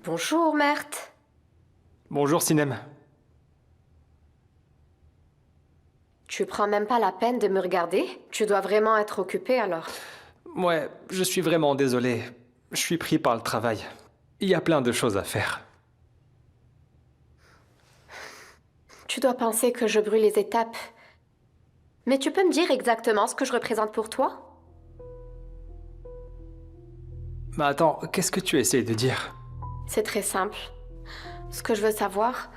Bonjour, Mert. Bonjour, Sinem. Tu prends même pas la peine de me regarder? Tu dois vraiment être occupé alors. Ouais, je suis vraiment désolé. Je suis pris par le travail. Il y a plein de choses à faire. Tu dois penser que je brûle les étapes. Mais tu peux me dire exactement ce que je représente pour toi? Mais attends, qu'est-ce que tu essayes de dire? C'est très simple. Ce que je veux savoir,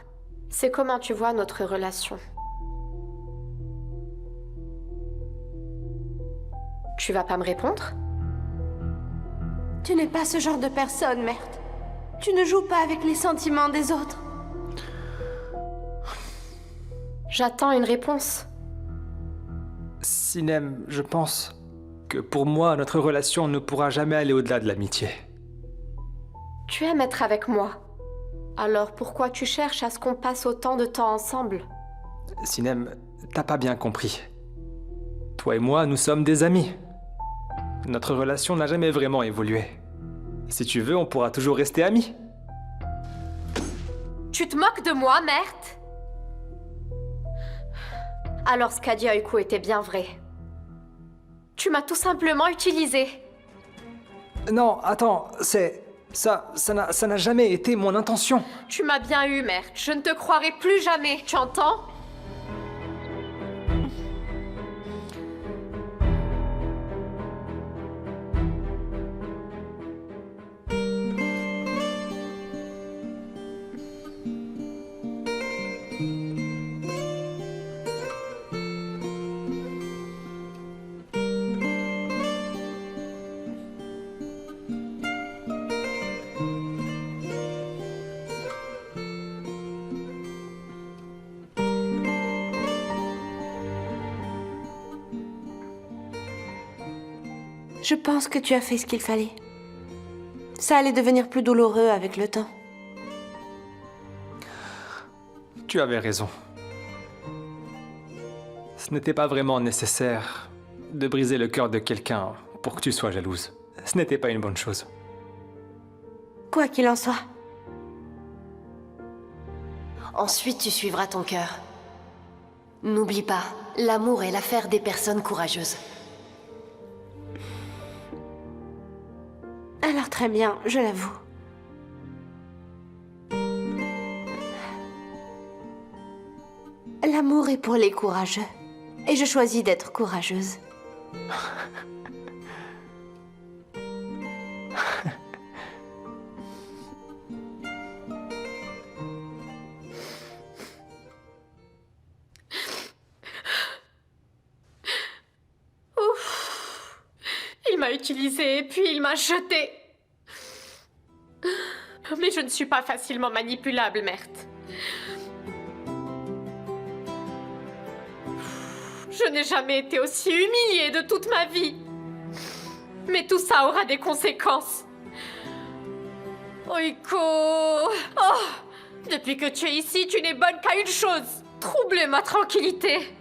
c'est comment tu vois notre relation. Tu vas pas me répondre? Tu n'es pas ce genre de personne, Mert. Tu ne joues pas avec les sentiments des autres. J'attends une réponse. Sinem, je pense que pour moi, notre relation ne pourra jamais aller au-delà de l'amitié. Tu aimes être avec moi. Alors pourquoi tu cherches à ce qu'on passe autant de temps ensemble? Sinem, t'as pas bien compris. Toi et moi, nous sommes des amis. Notre relation n'a jamais vraiment évolué. Si tu veux, on pourra toujours rester amis. Tu te moques de moi, Mert? Alors ce qu'a dit Aiko était bien vrai. Tu m'as tout simplement utilisé. Non, attends, ça n'a jamais été mon intention. Tu m'as bien eu, Mert. Je ne te croirai plus jamais. Tu entends? Je pense que tu as fait ce qu'il fallait. Ça allait devenir plus douloureux avec le temps. Tu avais raison. Ce n'était pas vraiment nécessaire de briser le cœur de quelqu'un pour que tu sois jalouse. Ce n'était pas une bonne chose. Quoi qu'il en soit. Ensuite, tu suivras ton cœur. N'oublie pas, l'amour est l'affaire des personnes courageuses. Alors très bien, je l'avoue. L'amour est pour les courageux. Et je choisis d'être courageuse. Il m'a utilisé, puis il m'a jeté. Mais je ne suis pas facilement manipulable, Mert. Je n'ai jamais été aussi humiliée de toute ma vie. Mais tout ça aura des conséquences. Oiko! Oh! Depuis que tu es ici, tu n'es bonne qu'à une chose. Troubler ma tranquillité.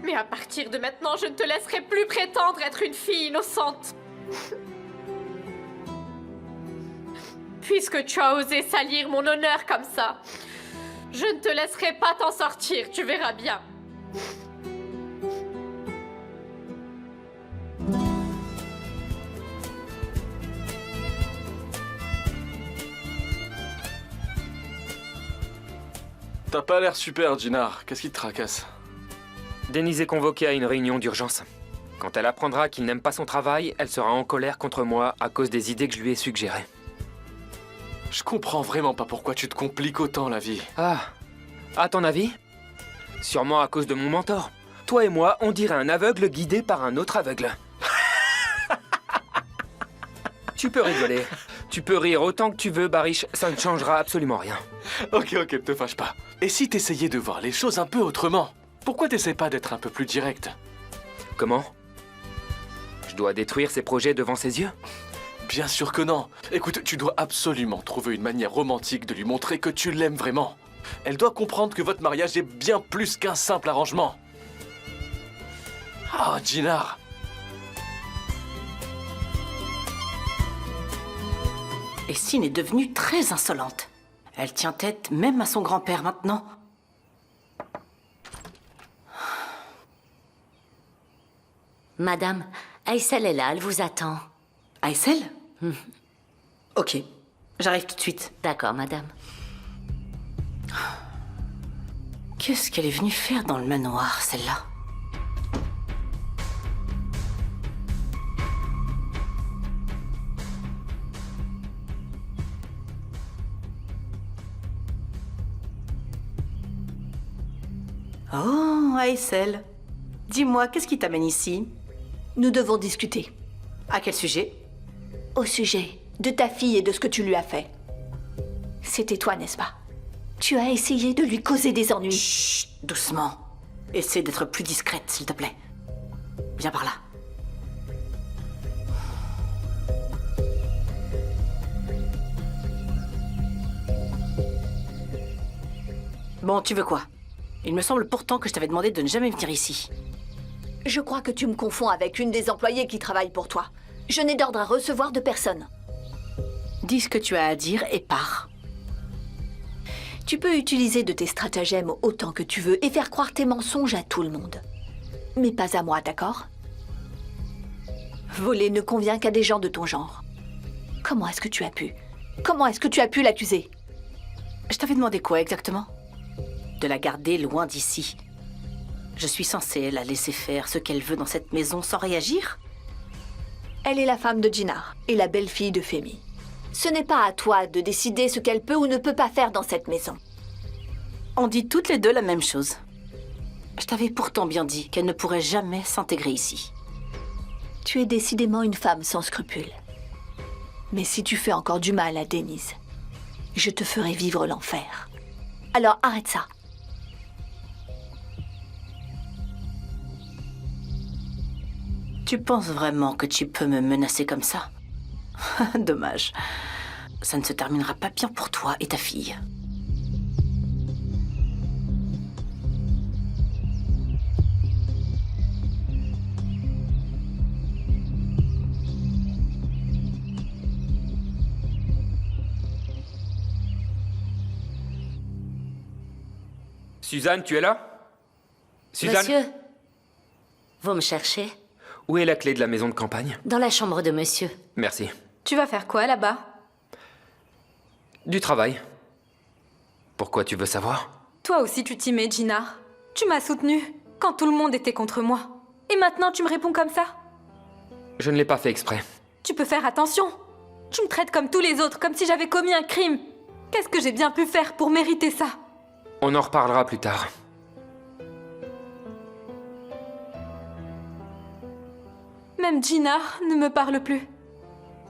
Mais à partir de maintenant, je ne te laisserai plus prétendre être une fille innocente. Puisque tu as osé salir mon honneur comme ça, je ne te laisserai pas t'en sortir, tu verras bien. T'as pas l'air super, Jinar. Qu'est-ce qui te tracasse? Denise est convoquée à une réunion d'urgence. Quand elle apprendra qu'il n'aime pas son travail, elle sera en colère contre moi à cause des idées que je lui ai suggérées. Je comprends vraiment pas pourquoi tu te compliques autant la vie. Ah, à ton avis? Sûrement à cause de mon mentor. Toi et moi, on dirait un aveugle guidé par un autre aveugle. Tu peux rigoler. Tu peux rire autant que tu veux, Barish, ça ne changera absolument rien. Ok, te fâche pas. Et si t'essayais de voir les choses un peu autrement? Pourquoi t'essaies pas d'être un peu plus direct? Comment? Je dois détruire ses projets devant ses yeux? Bien sûr que non. Écoute, tu dois absolument trouver une manière romantique de lui montrer que tu l'aimes vraiment. Elle doit comprendre que votre mariage est bien plus qu'un simple arrangement. Oh, Jinar. Et Sin est devenue très insolente. Elle tient tête même à son grand-père maintenant. Madame, Aïssel est là, elle vous attend. Aïssel Ok, j'arrive tout de suite. D'accord, madame. Qu'est-ce qu'elle est venue faire dans le manoir, celle-là? Oh, Aïssel. Dis-moi, qu'est-ce qui t'amène ici? Nous devons discuter. À quel sujet? Au sujet de ta fille et de ce que tu lui as fait. C'était toi, n'est-ce pas? Tu as essayé de lui causer des ennuis. Chut, doucement. Essaie d'être plus discrète, s'il te plaît. Viens par là. Bon, tu veux quoi? Il me semble pourtant que je t'avais demandé de ne jamais venir ici. Je crois que tu me confonds avec une des employées qui travaille pour toi. Je n'ai d'ordre à recevoir de personne. Dis ce que tu as à dire et pars. Tu peux utiliser de tes stratagèmes autant que tu veux et faire croire tes mensonges à tout le monde. Mais pas à moi, d'accord? Voler ne convient qu'à des gens de ton genre. Comment est-ce que tu as pu? Comment est-ce que tu as pu l'accuser? Je t'avais demandé quoi exactement? De la garder loin d'ici. Je suis censée la laisser faire ce qu'elle veut dans cette maison sans réagir? Elle est la femme de Jinar et la belle-fille de Femi. Ce n'est pas à toi de décider ce qu'elle peut ou ne peut pas faire dans cette maison. On dit toutes les deux la même chose. Je t'avais pourtant bien dit qu'elle ne pourrait jamais s'intégrer ici. Tu es décidément une femme sans scrupules. Mais si tu fais encore du mal à Denise, je te ferai vivre l'enfer. Alors arrête ça. Tu penses vraiment que tu peux me menacer comme ça? Dommage. Ça ne se terminera pas bien pour toi et ta fille. Suzanne, tu es là? Suzanne? Monsieur, vous me cherchez? Où est la clé de la maison de campagne? Dans la chambre de monsieur. Merci. Tu vas faire quoi là-bas? Du travail. Pourquoi tu veux savoir? Toi aussi tu t'y mets, Jinar. Tu m'as soutenue quand tout le monde était contre moi. Et maintenant tu me réponds comme ça? Je ne l'ai pas fait exprès. Tu peux faire attention. Tu me traites comme tous les autres, comme si j'avais commis un crime. Qu'est-ce que j'ai bien pu faire pour mériter ça? On en reparlera plus tard. Même Jinar ne me parle plus.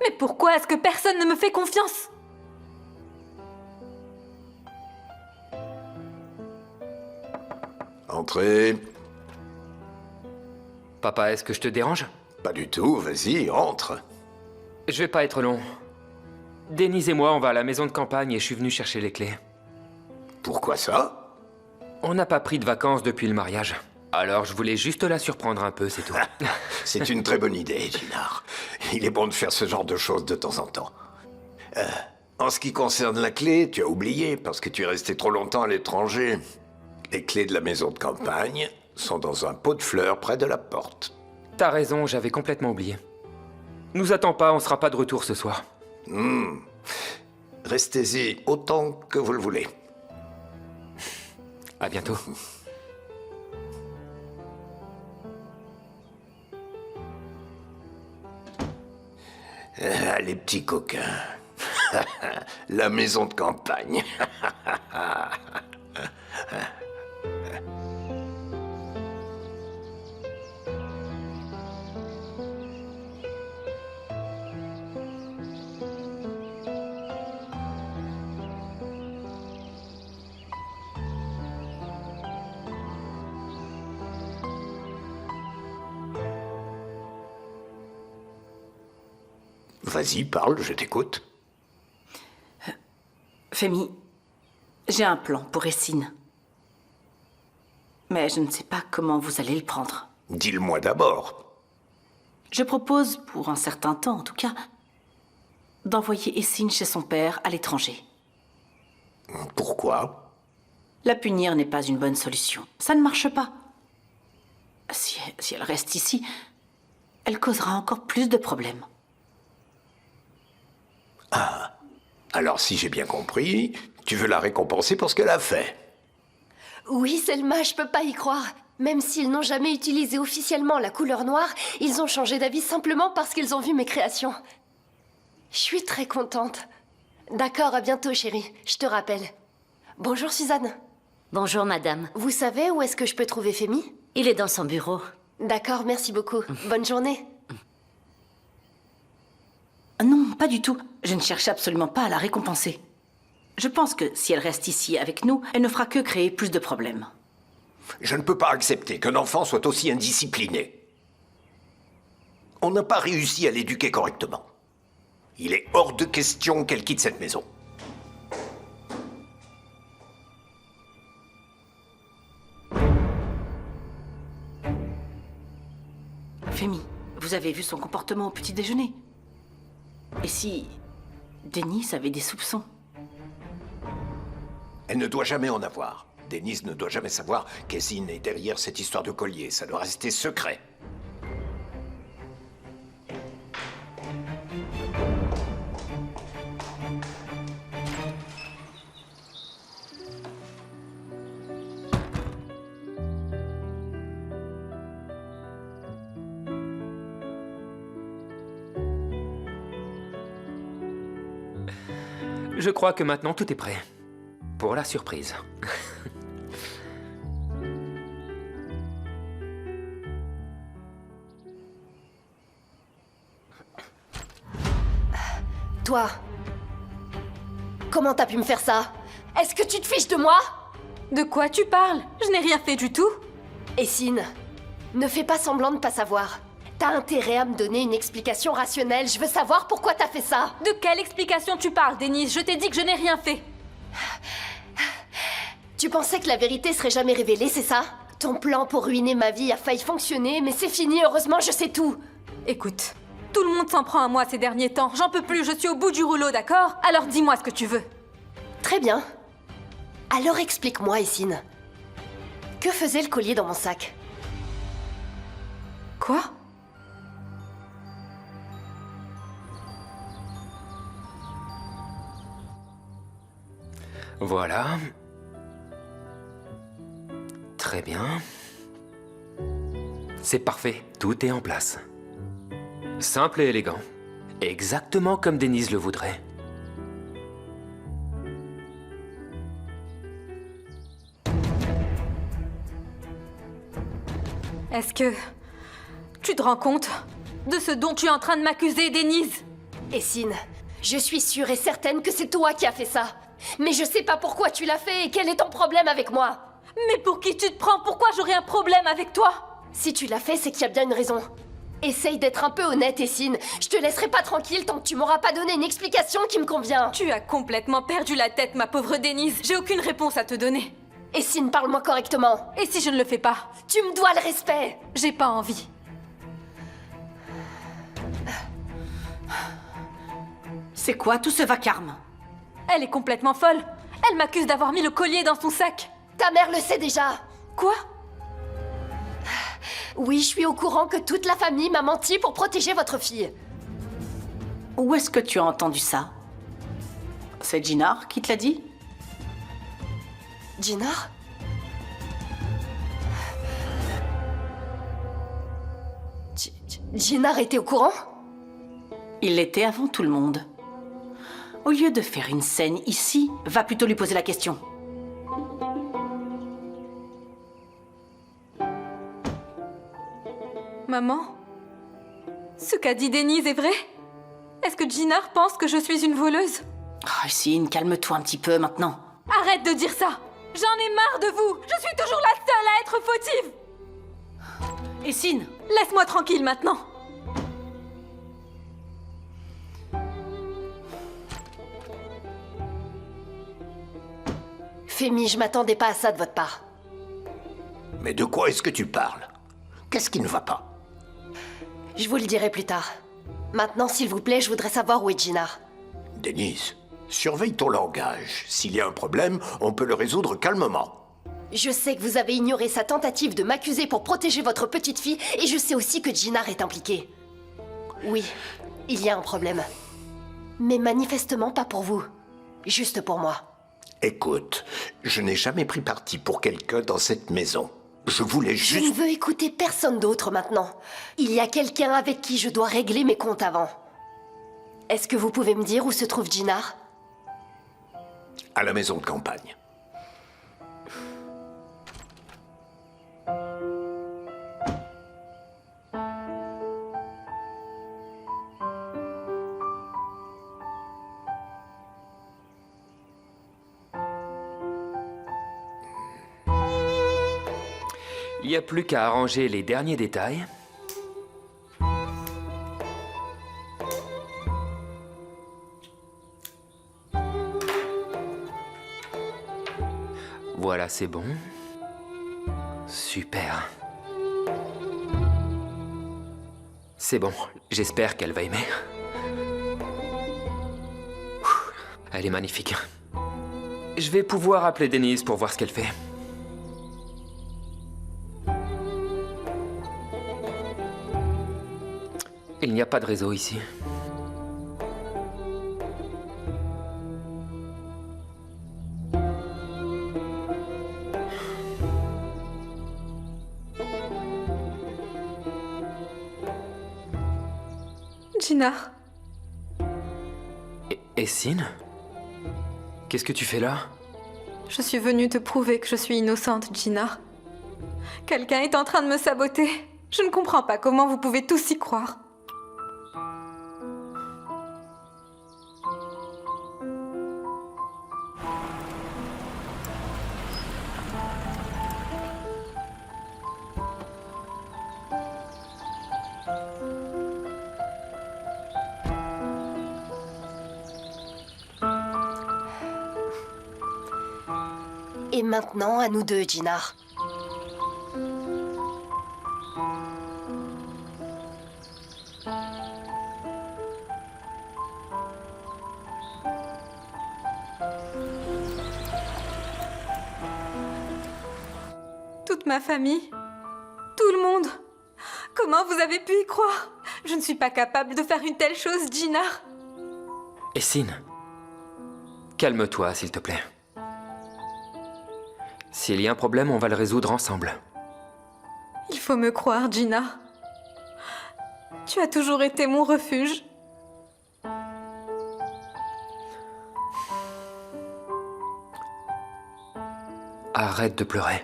Mais pourquoi est-ce que personne ne me fait confiance? Entrez. Papa, est-ce que je te dérange? Pas du tout, vas-y, entre. Je vais pas être long. Denise et moi, on va à la maison de campagne et je suis venu chercher les clés. Pourquoi ça? On n'a pas pris de vacances depuis le mariage. Alors je voulais juste la surprendre un peu, c'est tout. C'est une très bonne idée, Jinar. Il est bon de faire ce genre de choses de temps en temps. En ce qui concerne la clé, tu as oublié, parce que tu es resté trop longtemps à l'étranger. Les clés de la maison de campagne sont dans un pot de fleurs près de la porte. T'as raison, j'avais complètement oublié. Nous attends pas, on sera pas de retour ce soir. Restez-y autant que vous le voulez. À bientôt. Ah, les petits coquins. La maison de campagne. Vas-y, parle, je t'écoute. Femi, j'ai un plan pour Essine. Mais je ne sais pas comment vous allez le prendre. Dis-le-moi d'abord. Je propose, pour un certain temps en tout cas, d'envoyer Essine chez son père à l'étranger. Pourquoi? La punir n'est pas une bonne solution. Ça ne marche pas. Si elle reste ici, elle causera encore plus de problèmes. Ah. Alors, si j'ai bien compris, tu veux la récompenser pour ce qu'elle a fait. Oui, Selma, je peux pas y croire. Même s'ils n'ont jamais utilisé officiellement la couleur noire, ils ont changé d'avis simplement parce qu'ils ont vu mes créations. Je suis très contente. D'accord, à bientôt, chérie. Je te rappelle. Bonjour, Suzanne. Bonjour, madame. Vous savez où est-ce que je peux trouver Femi? Il est dans son bureau. D'accord, merci beaucoup. Bonne journée. Non, pas du tout. Je ne cherche absolument pas à la récompenser. Je pense que si elle reste ici avec nous, elle ne fera que créer plus de problèmes. Je ne peux pas accepter qu'un enfant soit aussi indiscipliné. On n'a pas réussi à l'éduquer correctement. Il est hors de question qu'elle quitte cette maison. Femi, vous avez vu son comportement au petit déjeuner? Et si Denise avait des soupçons? Elle ne doit jamais en avoir. Denise ne doit jamais savoir qu'Essine est derrière cette histoire de collier. Ça doit rester secret. Je crois que maintenant tout est prêt. Pour la surprise. Toi, comment t'as pu me faire ça? Est-ce que tu te fiches de moi? De quoi tu parles? Je n'ai rien fait du tout. Essine, ne fais pas semblant de pas savoir. T'as intérêt à me donner une explication rationnelle. Je veux savoir pourquoi t'as fait ça. De quelle explication tu parles, Denise? Je t'ai dit que je n'ai rien fait. Tu pensais que la vérité serait jamais révélée, c'est ça? Ton plan pour ruiner ma vie a failli fonctionner, mais c'est fini, heureusement je sais tout. Écoute, tout le monde s'en prend à moi ces derniers temps. J'en peux plus, je suis au bout du rouleau, d'accord? Alors dis-moi ce que tu veux. Très bien. Alors explique-moi, Essine. Que faisait le collier dans mon sac? Quoi? Voilà. Très bien. C'est parfait, tout est en place. Simple et élégant. Exactement comme Denise le voudrait. Est-ce que tu te rends compte de ce dont tu es en train de m'accuser, Denise? Essine, je suis sûre et certaine que c'est toi qui as fait ça. Mais je sais pas pourquoi tu l'as fait et quel est ton problème avec moi. Mais pour qui tu te prends? Pourquoi j'aurais un problème avec toi? Si tu l'as fait, c'est qu'il y a bien une raison. Essaye d'être un peu honnête, Essine. Je te laisserai pas tranquille tant que tu m'auras pas donné une explication qui me convient. Tu as complètement perdu la tête, ma pauvre Denise. J'ai aucune réponse à te donner. Essine, parle-moi correctement. Et si je ne le fais pas? Tu me dois le respect. J'ai pas envie. C'est quoi tout ce vacarme? Elle est complètement folle. Elle m'accuse d'avoir mis le collier dans son sac. Ta mère le sait déjà. Quoi? Oui, je suis au courant que toute la famille m'a menti pour protéger votre fille. Où est-ce que tu as entendu ça? C'est Jinar qui te l'a dit? Jinar? Jinar était au courant? Il l'était avant tout le monde. Au lieu de faire une scène ici, va plutôt lui poser la question. Maman? Ce qu'a dit Denise est vrai? Est-ce que Jinar pense que je suis une voleuse? Oh, Essine, calme-toi un petit peu maintenant. Arrête de dire ça! J'en ai marre de vous! Je suis toujours la seule à être fautive! Essine! Laisse-moi tranquille maintenant! Femi, je m'attendais pas à ça de votre part. Mais de quoi est-ce que tu parles? Qu'est-ce qui ne va pas? Je vous le dirai plus tard. Maintenant, s'il vous plaît, je voudrais savoir où est Jinar. Denise, surveille ton langage. S'il y a un problème, on peut le résoudre calmement. Je sais que vous avez ignoré sa tentative de m'accuser pour protéger votre petite fille, et je sais aussi que Jinnar est impliqué. Oui, il y a un problème. Mais manifestement pas pour vous. Juste pour moi. Écoute, je n'ai jamais pris parti pour quelqu'un dans cette maison. Je voulais Je juste... ne veux écouter personne d'autre maintenant. Il y a quelqu'un avec qui je dois régler mes comptes avant. Est-ce que vous pouvez me dire où se trouve Jinnar? À la maison de campagne. Il n'y a plus qu'à arranger les derniers détails. Voilà, c'est bon. Super. C'est bon, j'espère qu'elle va aimer. Ouh, elle est magnifique. Je vais pouvoir appeler Denise pour voir ce qu'elle fait. Il n'y a pas de réseau ici. Jinnar, Essine? Qu'est-ce que tu fais là? je suis venue te prouver que je suis innocente, Jinnar. Quelqu'un est en train de me saboter. Je ne comprends pas comment vous pouvez tous y croire. Et maintenant, à nous deux, Jinnar. Toute ma famille, tout le monde. Comment vous avez pu y croire? Je ne suis pas capable de faire une telle chose, Jinnar. Essine, calme-toi, s'il te plaît. S'il y a un problème, on va le résoudre ensemble. Il faut me croire, Jinnar. Tu as toujours été mon refuge. Arrête de pleurer.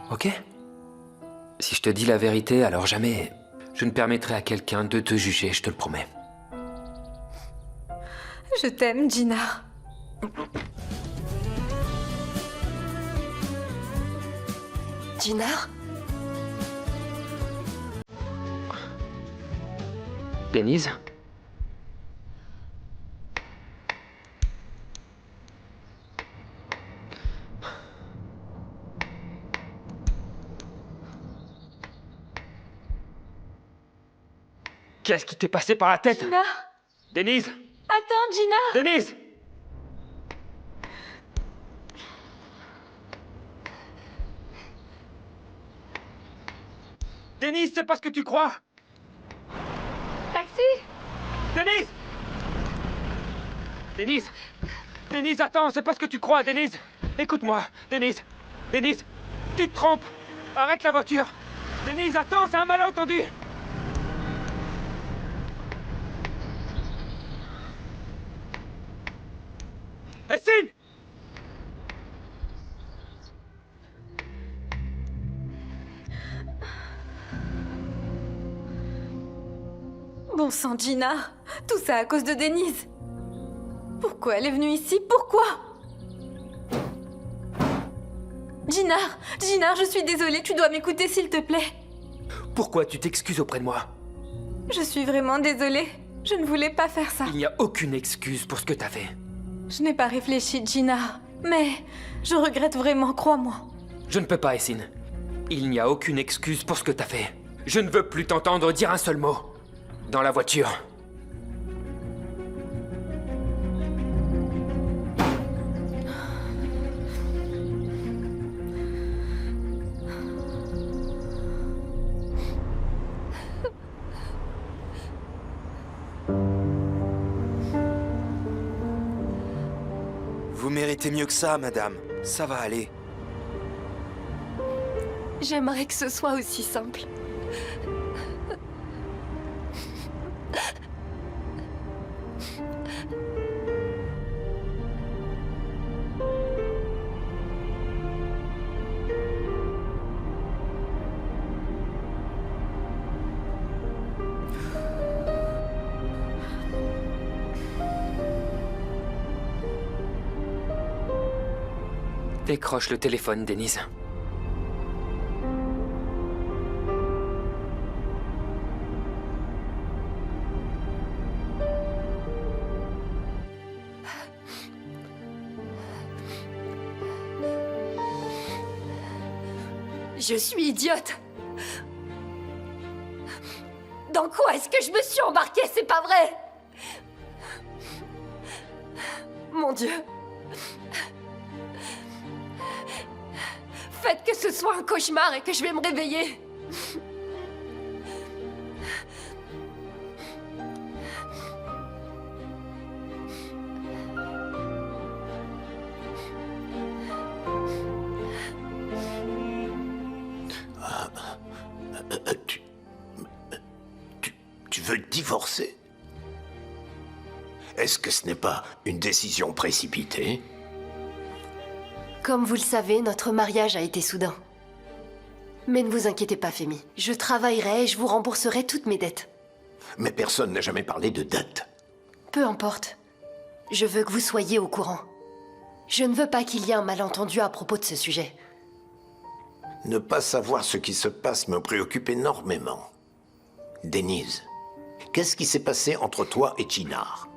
Ok? Si je te dis la vérité, alors jamais je ne permettrai à quelqu'un de te juger, je te le promets. Je t'aime, Jinnar. Jinnar? Denise? Qu'est-ce qui t'est passé par la tête? Jinnar? Denise? Attends, Jinnar! Denise! Denise, c'est pas ce que tu crois! Taxi! Denise! Denise! Denise, attends, c'est pas ce que tu crois, Denise! Écoute-moi, Denise! Denise! Tu te trompes! Arrête la voiture! Denise, attends, c'est un malentendu! Essine! Bon sang, Jinnar. Tout ça à cause de Denise. Pourquoi elle est venue ici? Pourquoi? Jinnar! Jinnar, je suis désolée, tu dois m'écouter s'il te plaît. Pourquoi tu t'excuses auprès de moi? Je suis vraiment désolée. Je ne voulais pas faire ça. Il n'y a aucune excuse pour ce que t'as fait. Je n'ai pas réfléchi, Jinnar. Mais je regrette vraiment, crois-moi. Je ne peux pas, Essine. Il n'y a aucune excuse pour ce que t'as fait. Je ne veux plus t'entendre dire un seul mot. Dans la voiture. Vous méritez mieux que ça, madame. Ça va aller. J'aimerais que ce soit aussi simple. Décroche le téléphone, Denise. Je suis idiote. Dans quoi est-ce que je me suis embarquée? C'est pas vrai. Mon Dieu. Faites que ce soit un cauchemar et que je vais me réveiller. Tu veux divorcer? Est-ce que ce n'est pas une décision précipitée? Comme vous le savez, notre mariage a été soudain. Mais ne vous inquiétez pas, Femi. Je travaillerai et je vous rembourserai toutes mes dettes. Mais personne n'a jamais parlé de dette. Peu importe. Je veux que vous soyez au courant. Je ne veux pas qu'il y ait un malentendu à propos de ce sujet. Ne pas savoir ce qui se passe me préoccupe énormément. Denise, qu'est-ce qui s'est passé entre toi et Chinar?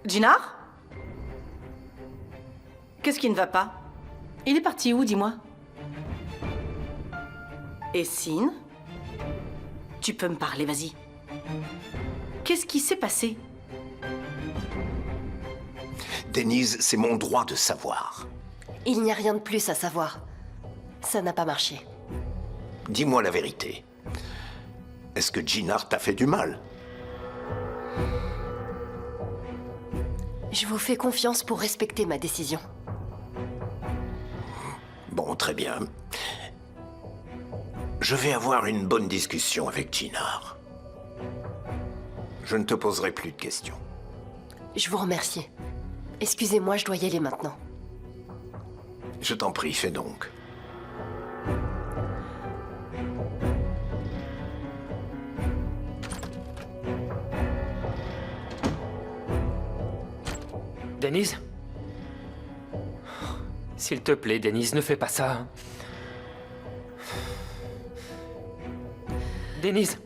Jinar? Qu'est-ce qui ne va pas? Il est parti où, dis-moi? Essine? Tu peux me parler, vas-y. Qu'est-ce qui s'est passé? Denise, c'est mon droit de savoir. Il n'y a rien de plus à savoir. Ça n'a pas marché. Dis-moi la vérité. Est-ce que Jinar t'a fait du mal? Je vous fais confiance pour respecter ma décision. Bon, très bien. Je vais avoir une bonne discussion avec Jinar. Je ne te poserai plus de questions. Je vous remercie. Excusez-moi, je dois y aller maintenant. Je t'en prie, fais donc. Denise? S'il te plaît, Denise, ne fais pas ça. Denise,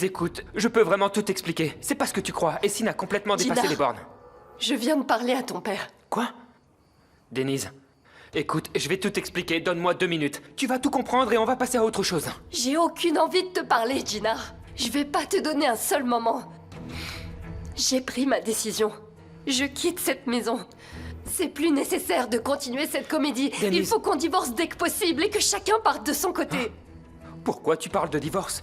écoute, je peux vraiment tout expliquer. C'est pas ce que tu crois. Essine a complètement dépassé Jinar, les bornes. Je viens de parler à ton père. Quoi? Denise, écoute, je vais tout expliquer. Donne-moi 2 minutes. Tu vas tout comprendre et on va passer à autre chose. J'ai aucune envie de te parler, Jinar. Je vais pas te donner un seul moment. J'ai pris ma décision. Je quitte cette maison. C'est plus nécessaire de continuer cette comédie. Denise. Il faut qu'on divorce dès que possible et que chacun parte de son côté. Pourquoi tu parles de divorce?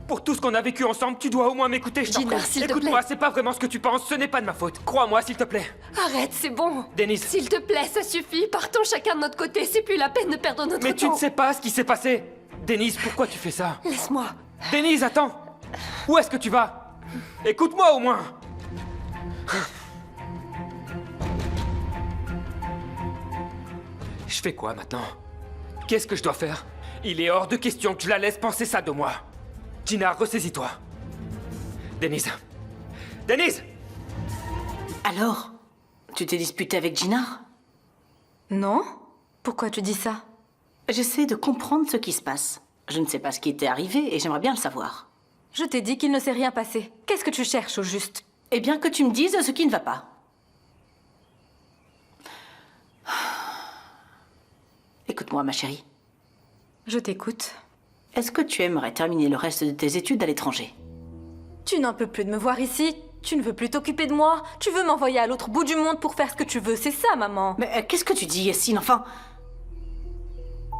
Pour tout ce qu'on a vécu ensemble, tu dois au moins m'écouter, je t'en Jinar, prie. s'il te plaît. Écoute-moi, c'est pas vraiment ce que tu penses, ce n'est pas de ma faute. Crois-moi, s'il te plaît. Arrête, c'est bon. Denise. S'il te plaît, ça suffit. Partons chacun de notre côté. C'est plus la peine de perdre notre temps. Mais tu ne sais pas ce qui s'est passé. Denise, pourquoi tu fais ça? Laisse-moi. Denise, attends. Où est-ce que tu vas? Écoute-moi au moins. Je fais quoi maintenant? Qu'est-ce que je dois faire? Il est hors de question que je la laisse penser ça de moi. Jinar, ressaisis-toi. Denise. Denise! Alors, tu t'es disputé avec Jinar? Non? Pourquoi tu dis ça? J'essaie de comprendre ce qui se passe. Je ne sais pas ce qui était arrivé et j'aimerais bien le savoir. Je t'ai dit qu'il ne s'est rien passé. Qu'est-ce que tu cherches au juste? Eh bien, que tu me dises ce qui ne va pas. Écoute-moi, ma chérie. Je t'écoute. Est-ce que tu aimerais terminer le reste de tes études à l'étranger? Tu n'en peux plus de me voir ici. Tu ne veux plus t'occuper de moi. Tu veux m'envoyer à l'autre bout du monde pour faire ce que tu veux. C'est ça, maman. Mais qu'est-ce que tu dis, Essine, enfin?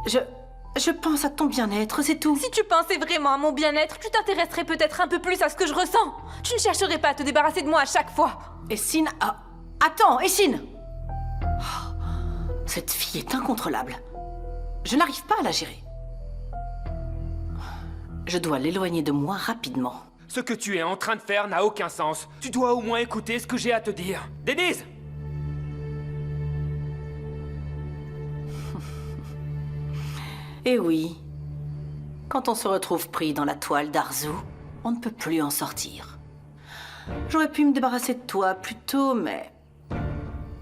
Je pense à ton bien-être, c'est tout. Si tu pensais vraiment à mon bien-être, tu t'intéresserais peut-être un peu plus à ce que je ressens. Tu ne chercherais pas à te débarrasser de moi à chaque fois. Essine... Ah, attends, Essine! Oh, cette fille est incontrôlable. Je n'arrive pas à la gérer. Je dois l'éloigner de moi rapidement. Ce que tu es en train de faire n'a aucun sens. Tu dois au moins écouter ce que j'ai à te dire. Denise! Eh oui, quand on se retrouve pris dans la toile d'Arzu, on ne peut plus en sortir. J'aurais pu me débarrasser de toi plus tôt, mais...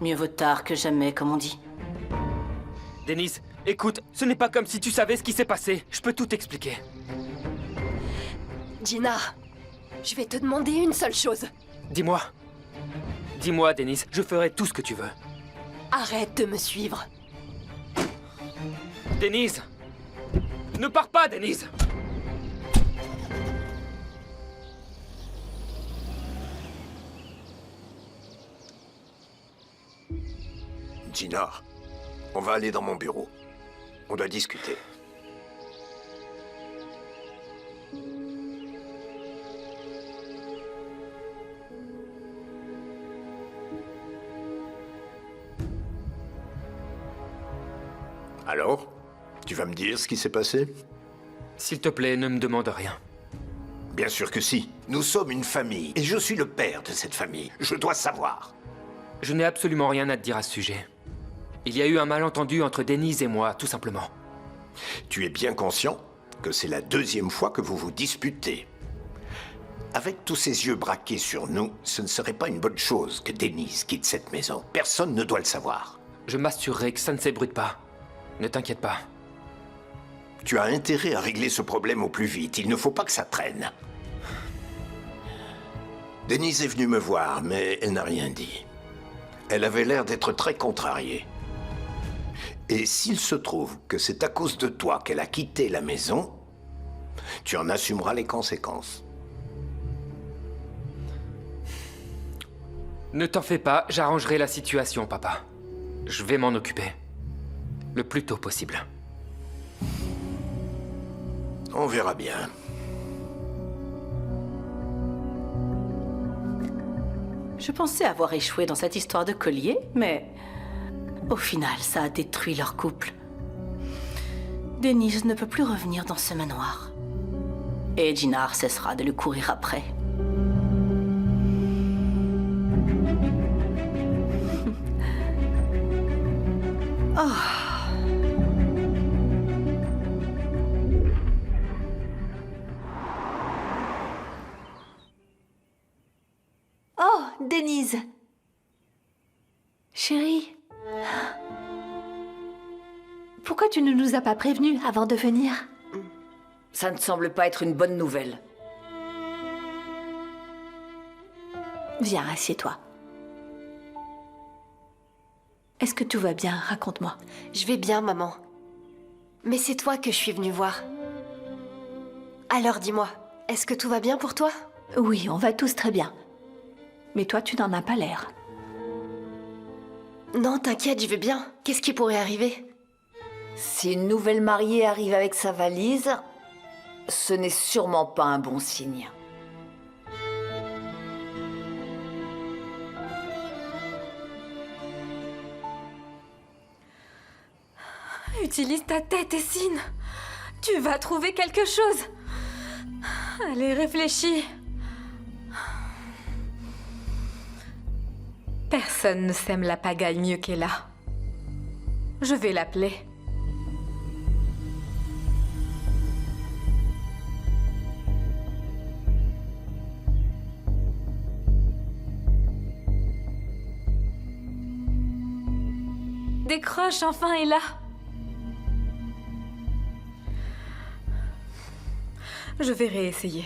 mieux vaut tard que jamais, comme on dit. Denise, écoute, ce n'est pas comme si tu savais ce qui s'est passé. Je peux tout expliquer. Gina, je vais te demander une seule chose. Dis-moi. Dis-moi, Denise, je ferai tout ce que tu veux. Arrête de me suivre. Denise! Ne pars pas, Denise! Gina, on va aller dans mon bureau. On doit discuter. Alors? Tu vas me dire ce qui s'est passé? S'il te plaît, ne me demande rien. Bien sûr que si. Nous sommes une famille, et je suis le père de cette famille. Je dois savoir. Je n'ai absolument rien à te dire à ce sujet. Il y a eu un malentendu entre Denise et moi, tout simplement. Tu es bien conscient que c'est la deuxième fois que vous vous disputez. Avec tous ces yeux braqués sur nous, ce ne serait pas une bonne chose que Denise quitte cette maison. Personne ne doit le savoir. Je m'assurerai que ça ne s'ébruite pas. Ne t'inquiète pas. Tu as intérêt à régler ce problème au plus vite. Il ne faut pas que ça traîne. Denise est venue me voir, mais elle n'a rien dit. Elle avait l'air d'être très contrariée. Et s'il se trouve que c'est à cause de toi qu'elle a quitté la maison, tu en assumeras les conséquences. Ne t'en fais pas, j'arrangerai la situation, papa. Je vais m'en occuper. Le plus tôt possible. On verra bien. Je pensais avoir échoué dans cette histoire de collier, mais... au final, ça a détruit leur couple. Denise ne peut plus revenir dans ce manoir. Et Gina cessera de lui courir après. Oh. Oh, Denise. Chérie. Pourquoi tu ne nous as pas prévenus avant de venir? Ça ne semble pas être une bonne nouvelle. Viens, assieds-toi. Est-ce que tout va bien? Raconte-moi. Je vais bien, maman. Mais c'est toi que je suis venue voir. Alors dis-moi, est-ce que tout va bien pour toi? Oui, on va tous très bien. Mais toi, tu n'en as pas l'air. Non, t'inquiète, je vais bien. Qu'est-ce qui pourrait arriver? Si une nouvelle mariée arrive avec sa valise, ce n'est sûrement pas un bon signe. Utilise ta tête, Essine. Tu vas trouver quelque chose. Allez, réfléchis. Personne ne sème la pagaille mieux qu'Ella. Je vais l'appeler. Décroche enfin, Ella. Je vais réessayer.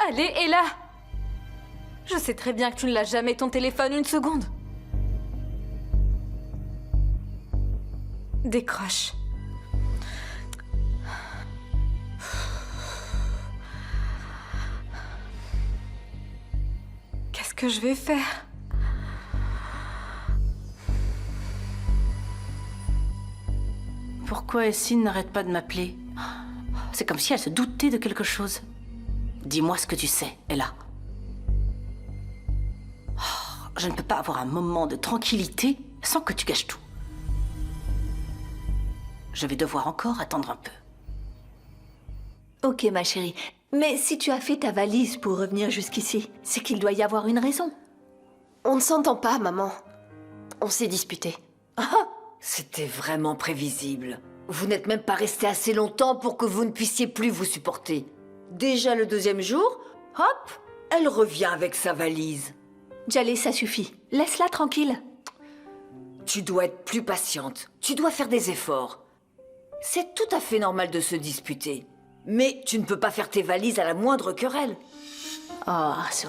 Allez, Ella! Je sais très bien que tu ne lâches jamais ton téléphone une seconde. Décroche. que je vais faire? Pourquoi Essine n'arrête pas de m'appeler? C'est comme si elle se doutait de quelque chose. Dis-moi ce que tu sais, Ella. Je ne peux pas avoir un moment de tranquillité sans que tu gâches tout. Je vais devoir encore attendre un peu. Ok, ma chérie. Mais si tu as fait ta valise pour revenir jusqu'ici, c'est qu'il doit y avoir une raison. On ne s'entend pas, maman. On s'est disputé. C'était vraiment prévisible. Vous n'êtes même pas resté assez longtemps pour que vous ne puissiez plus vous supporter. Déjà le deuxième jour, hop, elle revient avec sa valise. Djallé, ça suffit. Laisse-la tranquille. Tu dois être plus patiente. Tu dois faire des efforts. C'est tout à fait normal de se disputer. Mais tu ne peux pas faire tes valises à la moindre querelle. Oh, Arzo.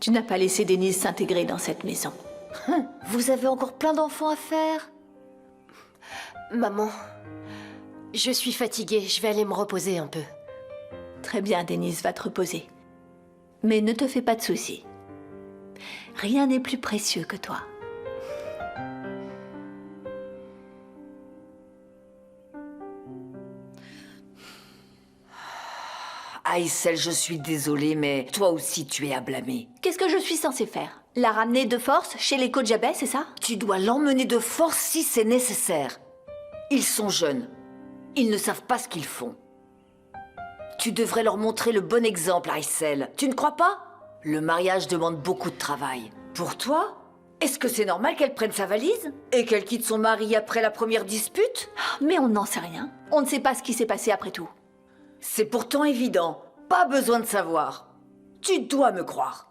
Tu n'as pas laissé Denise s'intégrer dans cette maison. Vous avez encore plein d'enfants à faire. Maman, je suis fatiguée. Je vais aller me reposer un peu. Très bien, Denise, va te reposer. Mais ne te fais pas de soucis. Rien n'est plus précieux que toi. Aïssel, je suis désolée, mais toi aussi tu es à blâmer. Qu'est-ce que je suis censée faire? La ramener de force chez les Kojabeh, c'est ça? Tu dois l'emmener de force si c'est nécessaire. Ils sont jeunes. Ils ne savent pas ce qu'ils font. Tu devrais leur montrer le bon exemple, Aïssel. Tu ne crois pas? Le mariage demande beaucoup de travail. Pour toi, est-ce que c'est normal qu'elle prenne sa valise et qu'elle quitte son mari après la première dispute? Mais on n'en sait rien. On ne sait pas ce qui s'est passé après tout. C'est pourtant évident. Pas besoin de savoir. Tu dois me croire.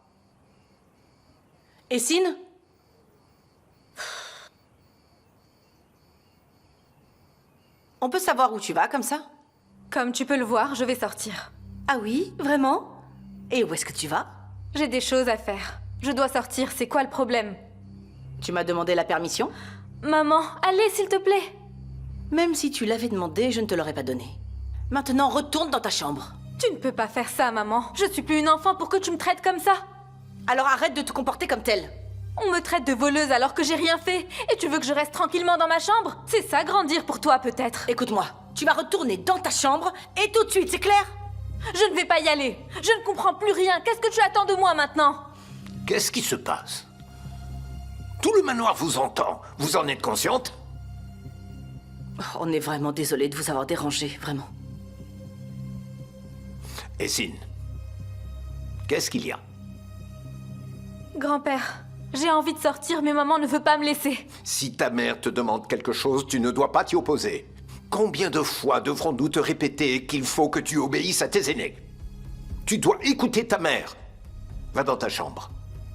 Essine? On peut savoir où tu vas comme ça? Comme tu peux le voir, je vais sortir. Ah oui, vraiment? Et où est-ce que tu vas? J'ai des choses à faire. Je dois sortir, c'est quoi le problème? Tu m'as demandé la permission? Maman, allez, s'il te plaît. Même si tu l'avais demandé, je ne te l'aurais pas donné. Maintenant, retourne dans ta chambre. Tu ne peux pas faire ça, maman. Je suis plus une enfant pour que tu me traites comme ça. Alors arrête de te comporter comme telle. On me traite de voleuse alors que j'ai rien fait. Et tu veux que je reste tranquillement dans ma chambre? C'est ça, grandir pour toi, peut-être. Écoute-moi, tu vas retourner dans ta chambre et tout de suite, c'est clair? Je ne vais pas y aller. Je ne comprends plus rien. Qu'est-ce que tu attends de moi maintenant? Qu'est-ce qui se passe? Tout le manoir vous entend. Vous en êtes consciente? On est vraiment désolé de vous avoir dérangé, vraiment. Essine, qu'est-ce qu'il y a? Grand-père, j'ai envie de sortir, mais maman ne veut pas me laisser. Si ta mère te demande quelque chose, tu ne dois pas t'y opposer. Combien de fois devrons-nous te répéter qu'il faut que tu obéisses à tes aînés? Tu dois écouter ta mère. Va dans ta chambre.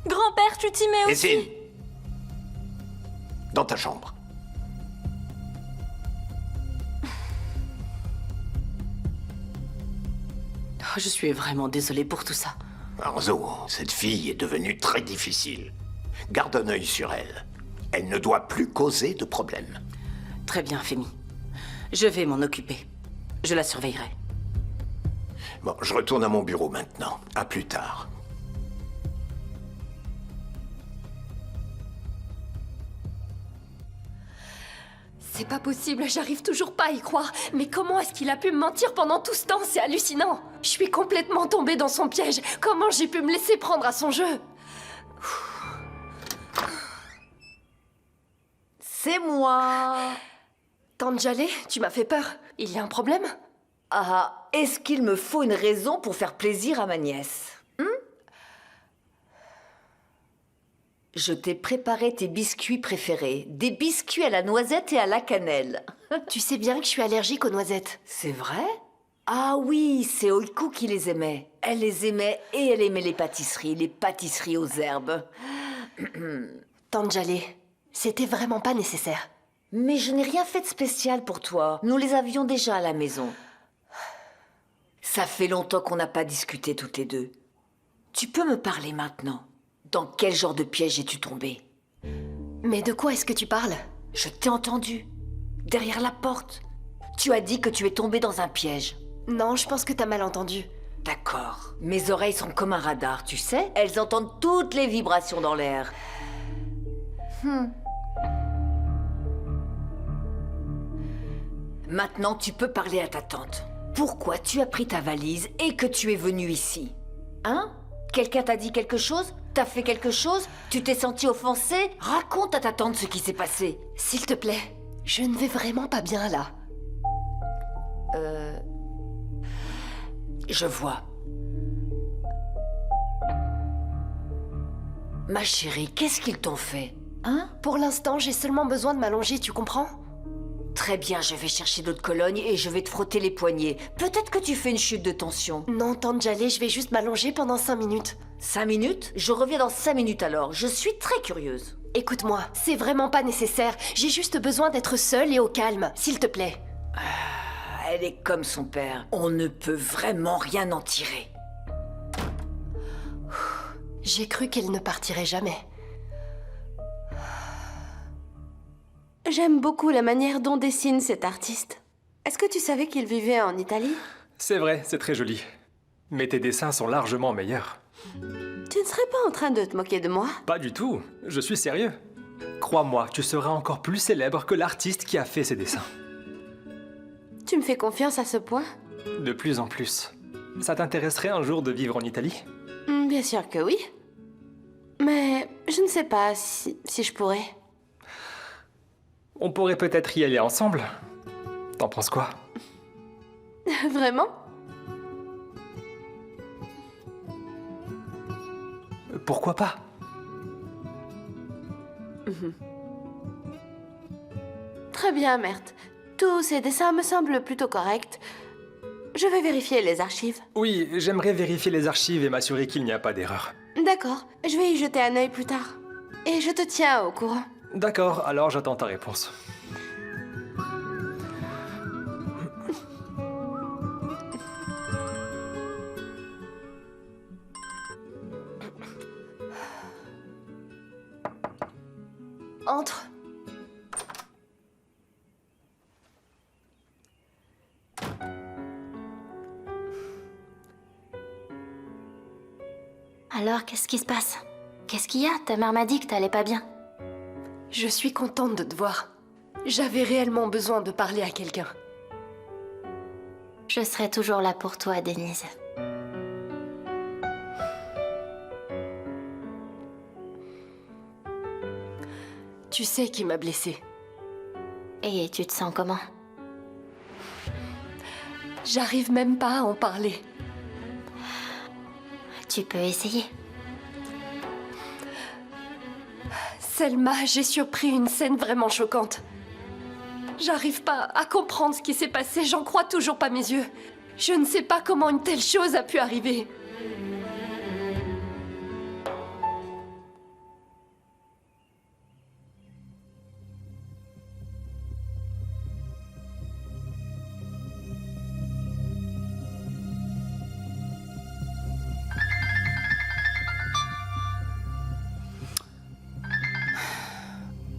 Grand-père, tu t'y mets aussi. Essine, dans ta chambre. Oh, je suis vraiment désolée pour tout ça. Arzo, cette fille est devenue très difficile. Garde un œil sur elle. Elle ne doit plus causer de problème. Très bien, Femi. Je vais m'en occuper. Je la surveillerai. Bon, je retourne à mon bureau maintenant. À plus tard. C'est pas possible, j'arrive toujours pas à y croire. Mais comment est-ce qu'il a pu me mentir pendant tout ce temps? C'est hallucinant. Je suis complètement tombée dans son piège. Comment j'ai pu me laisser prendre à son jeu? C'est moi. Tante Djallé, tu m'as fait peur. Il y a un problème? Ah, est-ce qu'il me faut une raison pour faire plaisir à ma nièce? Je t'ai préparé tes biscuits préférés. Des biscuits à la noisette et à la cannelle. Tu sais bien que je suis allergique aux noisettes. C'est vrai? Ah oui, c'est Oiku qui les aimait. Elle les aimait et elle aimait les pâtisseries aux herbes. Tante Djallé, c'était vraiment pas nécessaire. Mais je n'ai rien fait de spécial pour toi. Nous les avions déjà à la maison. Ça fait longtemps qu'on n'a pas discuté toutes les deux. Tu peux me parler maintenant? Dans quel genre de piège es-tu tombée? Mais de quoi est-ce que tu parles? Je t'ai entendu. Derrière la porte. Tu as dit que tu es tombée dans un piège. Non, je pense que t'as mal entendu. D'accord. Mes oreilles sont comme un radar, tu sais. Elles entendent toutes les vibrations dans l'air. Maintenant, tu peux parler à ta tante. Pourquoi tu as pris ta valise et que tu es venu ici? Hein? Quelqu'un t'a dit quelque chose? T'as fait quelque chose? Tu t'es senti offensé? Raconte à ta tante ce qui s'est passé. S'il te plaît, je ne vais vraiment pas bien là. Je vois. Ma chérie, qu'est-ce qu'ils t'ont fait? Hein? Pour l'instant, j'ai seulement besoin de m'allonger, tu comprends? Très bien, je vais chercher d'autres colognes et je vais te frotter les poignets. Peut-être que tu fais une chute de tension. Non, tante Jaleh, je vais juste m'allonger pendant 5 minutes. 5 minutes? Je reviens dans 5 minutes alors. Je suis très curieuse. Écoute-moi, c'est vraiment pas nécessaire. J'ai juste besoin d'être seule et au calme, s'il te plaît. Elle est comme son père. On ne peut vraiment rien en tirer. J'ai cru qu'elle ne partirait jamais. J'aime beaucoup la manière dont dessine cet artiste. Est-ce que tu savais qu'il vivait en Italie? C'est vrai, c'est très joli. Mais tes dessins sont largement meilleurs. Tu ne serais pas en train de te moquer de moi? Pas du tout, je suis sérieux. Crois-moi, tu seras encore plus célèbre que l'artiste qui a fait ces dessins. Tu me fais confiance à ce point? De plus en plus. Ça t'intéresserait un jour de vivre en Italie? Bien sûr que oui. Mais je ne sais pas si je pourrais. On pourrait peut-être y aller ensemble. T'en penses quoi? Vraiment? Pourquoi pas? Très bien, Mert. Tous ces dessins me semblent plutôt corrects. Je vais vérifier les archives. Oui, j'aimerais vérifier les archives et m'assurer qu'il n'y a pas d'erreur. D'accord, je vais y jeter un œil plus tard. Et je te tiens au courant. D'accord, alors j'attends ta réponse. Entre. Alors, qu'est-ce qui se passe? Qu'est-ce qu'il y a? Ta mère m'a dit que t'allais pas bien. Je suis contente de te voir. J'avais réellement besoin de parler à quelqu'un. Je serai toujours là pour toi, Denise. Tu sais qui m'a blessée. Et tu te sens comment? J'arrive même pas à en parler. Tu peux essayer. Selma, j'ai surpris une scène vraiment choquante. J'arrive pas à comprendre ce qui s'est passé, j'en crois toujours pas mes yeux. Je ne sais pas comment une telle chose a pu arriver.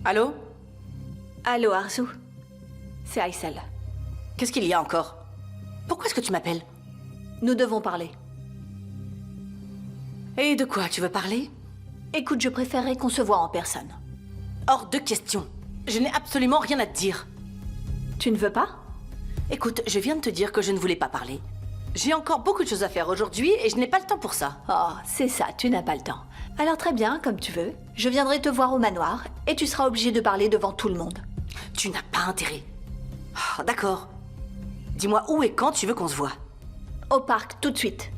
Allô? Allô, Arzu. C'est Aïssel. Qu'est-ce qu'il y a encore? Pourquoi est-ce que tu m'appelles? Nous devons parler. Et de quoi tu veux parler? Écoute, je préférerais qu'on se voie en personne. Hors de question. Je n'ai absolument rien à te dire. Tu ne veux pas? Écoute, je viens de te dire que je ne voulais pas parler. J'ai encore beaucoup de choses à faire aujourd'hui et je n'ai pas le temps pour ça. Oh, c'est ça, tu n'as pas le temps. Alors très bien, comme tu veux. Je viendrai te voir au manoir et tu seras obligé de parler devant tout le monde. Tu n'as pas intérêt. Ah, d'accord. Dis-moi où et quand tu veux qu'on se voit. Au parc, tout de suite.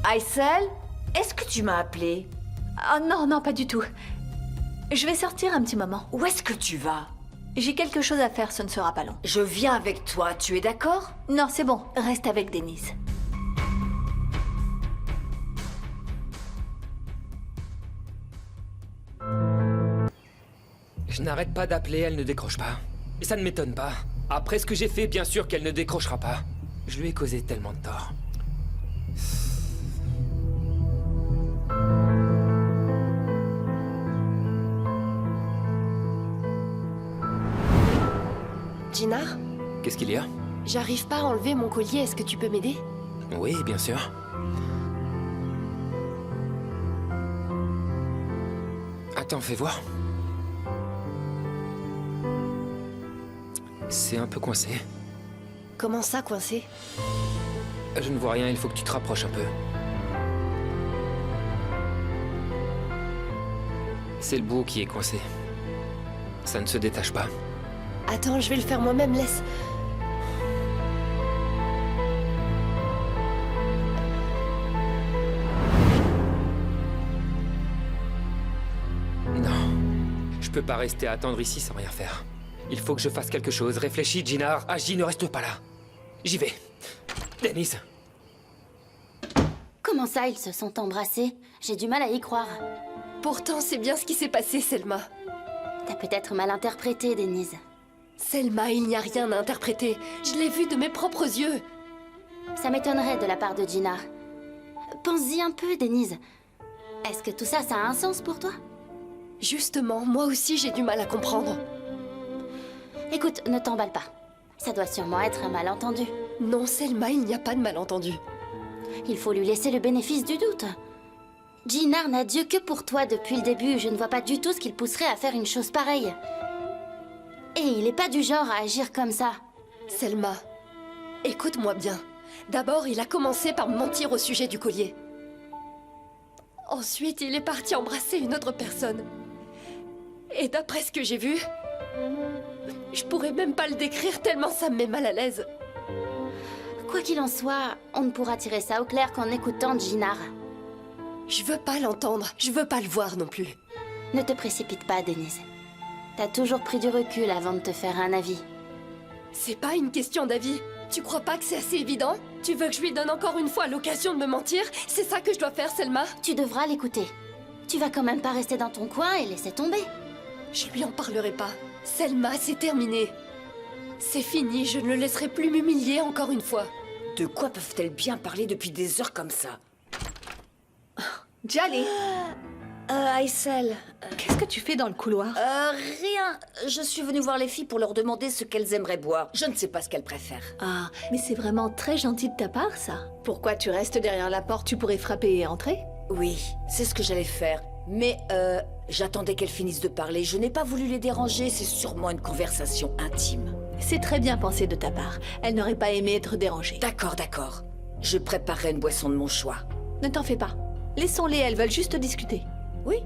Aïssel, est-ce que tu m'as appelé? Oh non, non, pas du tout. Je vais sortir un petit moment. Où est-ce que tu vas? J'ai quelque chose à faire, ce ne sera pas long. Je viens avec toi, tu es d'accord? Non, c'est bon, reste avec Denise. Je n'arrête pas d'appeler, elle ne décroche pas. Et ça ne m'étonne pas. Après ce que j'ai fait, bien sûr qu'elle ne décrochera pas. Je lui ai causé tellement de tort. Jinar, Qu'est-ce qu'il y a? j'arrive pas à enlever mon collier, est-ce que tu peux m'aider? Oui, bien sûr. Attends, fais voir. C'est un peu coincé. Comment ça, coincé? Je ne vois rien, il faut que tu te rapproches un peu. C'est le bout qui est coincé. Ça ne se détache pas. Attends, je vais le faire moi-même, laisse. Non. Je peux pas rester à attendre ici sans rien faire. Il faut que je fasse quelque chose. Réfléchis, Jinar. Agis, ne reste pas là. J'y vais. Denise. Comment ça, ils se sont embrassés? J'ai du mal à y croire. Pourtant, c'est bien ce qui s'est passé, Selma. T'as peut-être mal interprété, Denise. Selma, il n'y a rien à interpréter. Je l'ai vu de mes propres yeux. Ça m'étonnerait de la part de Jinar. Pense-y un peu, Denise. Est-ce que tout ça, ça a un sens pour toi? Justement, moi aussi, j'ai du mal à comprendre. Écoute, ne t'emballe pas. Ça doit sûrement être un malentendu. Non, Selma, il n'y a pas de malentendu. Il faut lui laisser le bénéfice du doute. Jinar n'a Dieu que pour toi depuis le début. Je ne vois pas du tout ce qu'il pousserait à faire une chose pareille. Et il n'est pas du genre à agir comme ça. Selma, écoute-moi bien. D'abord, il a commencé par me mentir au sujet du collier. Ensuite, il est parti embrasser une autre personne. Et d'après ce que j'ai vu, je pourrais même pas le décrire tellement ça me met mal à l'aise. Quoi qu'il en soit, on ne pourra tirer ça au clair qu'en écoutant Jinar. Je veux pas l'entendre, je veux pas le voir non plus. Ne te précipite pas, Denise. T'as toujours pris du recul avant de te faire un avis. C'est pas une question d'avis. Tu crois pas que c'est assez évident? Tu veux que je lui donne encore une fois l'occasion de me mentir? C'est ça que je dois faire, Selma? Tu devras l'écouter. Tu vas quand même pas rester dans ton coin et laisser tomber. Je lui en parlerai pas. Selma, c'est terminé. C'est fini, je ne le laisserai plus m'humilier encore une fois. De quoi peuvent-elles bien parler depuis des heures comme ça? Djali, Aïssel. Qu'est-ce que tu fais dans le couloir? Rien. Je suis venue voir les filles pour leur demander ce qu'elles aimeraient boire. Je ne sais pas ce qu'elles préfèrent. Ah, mais c'est vraiment très gentil de ta part, ça. Pourquoi tu restes derrière la porte? Tu pourrais frapper et entrer? Oui, c'est ce que j'allais faire. Mais, j'attendais qu'elles finissent de parler. Je n'ai pas voulu les déranger, c'est sûrement une conversation intime. C'est très bien pensé de ta part. Elle n'aurait pas aimé être dérangée. D'accord, d'accord. Je préparerai une boisson de mon choix. Ne t'en fais pas. Laissons-les, elles veulent juste discuter. Oui.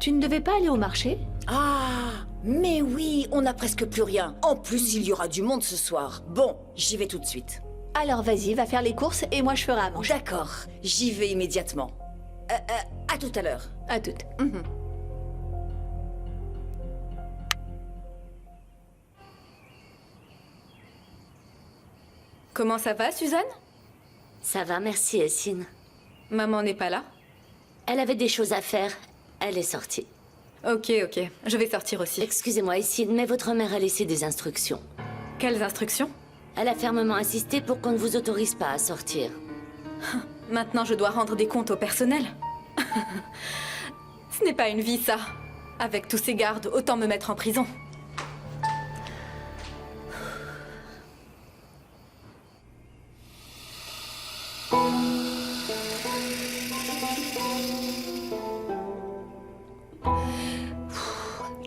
Tu ne devais pas aller au marché? Ah, mais oui, on n'a presque plus rien. En plus, il y aura du monde ce soir. Bon, j'y vais tout de suite. Alors vas-y, va faire les courses et moi je ferai à manger. D'accord, j'y vais immédiatement. À tout à l'heure. À toutes. Comment ça va, Suzanne? Ça va, merci, Essine. Maman n'est pas là? Elle avait des choses à faire. Elle est sortie. Ok, je vais sortir aussi. Excusez-moi, Essine, mais votre mère a laissé des instructions. Quelles instructions? Elle a fermement insisté pour qu'on ne vous autorise pas à sortir. Maintenant, je dois rendre des comptes au personnel. Ce n'est pas une vie, ça. Avec tous ces gardes, autant me mettre en prison.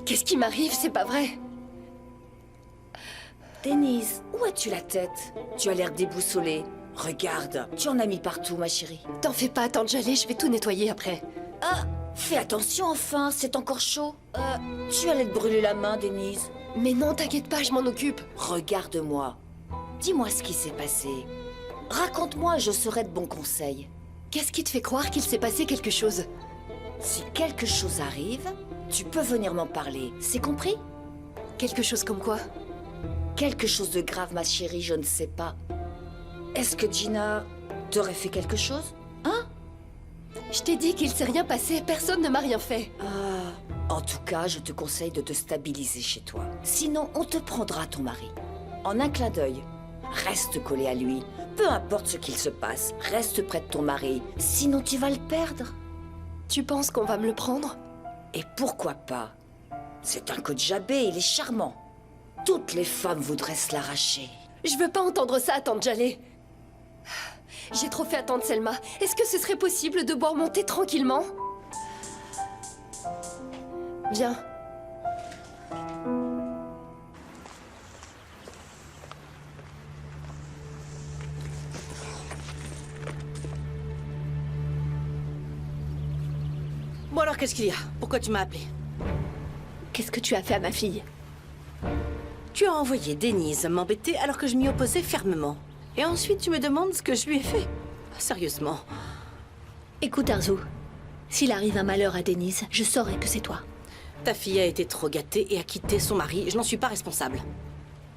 Qu'est-ce qui m'arrive? C'est pas vrai. Denise, où as-tu la tête? Tu as l'air déboussolée. Regarde, tu en as mis partout, ma chérie. T'en fais pas, tante Jalée, je vais tout nettoyer après. Ah, fais attention enfin, c'est encore chaud. Tu allais te brûler la main, Denise. Mais non, t'inquiète pas, je m'en occupe. Regarde-moi. Dis-moi ce qui s'est passé. Raconte-moi, je serai de bons conseils. Qu'est-ce qui te fait croire qu'il s'est passé quelque chose? Si quelque chose arrive, tu peux venir m'en parler, c'est compris? Quelque chose comme quoi? Quelque chose de grave, ma chérie, je ne sais pas. Est-ce que Jinar t'aurait fait quelque chose? Hein? Je t'ai dit qu'il s'est rien passé, personne ne m'a rien fait. Ah, en tout cas, je te conseille de te stabiliser chez toi. Sinon, on te prendra ton mari. En un clin d'œil, reste collé à lui. Peu importe ce qu'il se passe, reste près de ton mari. Sinon, tu vas le perdre. Tu penses qu'on va me le prendre? Et pourquoi pas? C'est un Kojabé, il est charmant. Toutes les femmes voudraient se l'arracher. Je veux pas entendre ça, tante Jaleh. J'ai trop fait attendre Selma. Est-ce que ce serait possible de boire mon thé tranquillement? Viens. Bon alors, qu'est-ce qu'il y a? Pourquoi tu m'as appelé? Qu'est-ce que tu as fait à ma fille? Tu as envoyé Denise m'embêter alors que je m'y opposais fermement. Et ensuite, tu me demandes ce que je lui ai fait. Sérieusement. Écoute, Arzu, s'il arrive un malheur à Denise, je saurai que c'est toi. Ta fille a été trop gâtée et a quitté son mari. Je n'en suis pas responsable.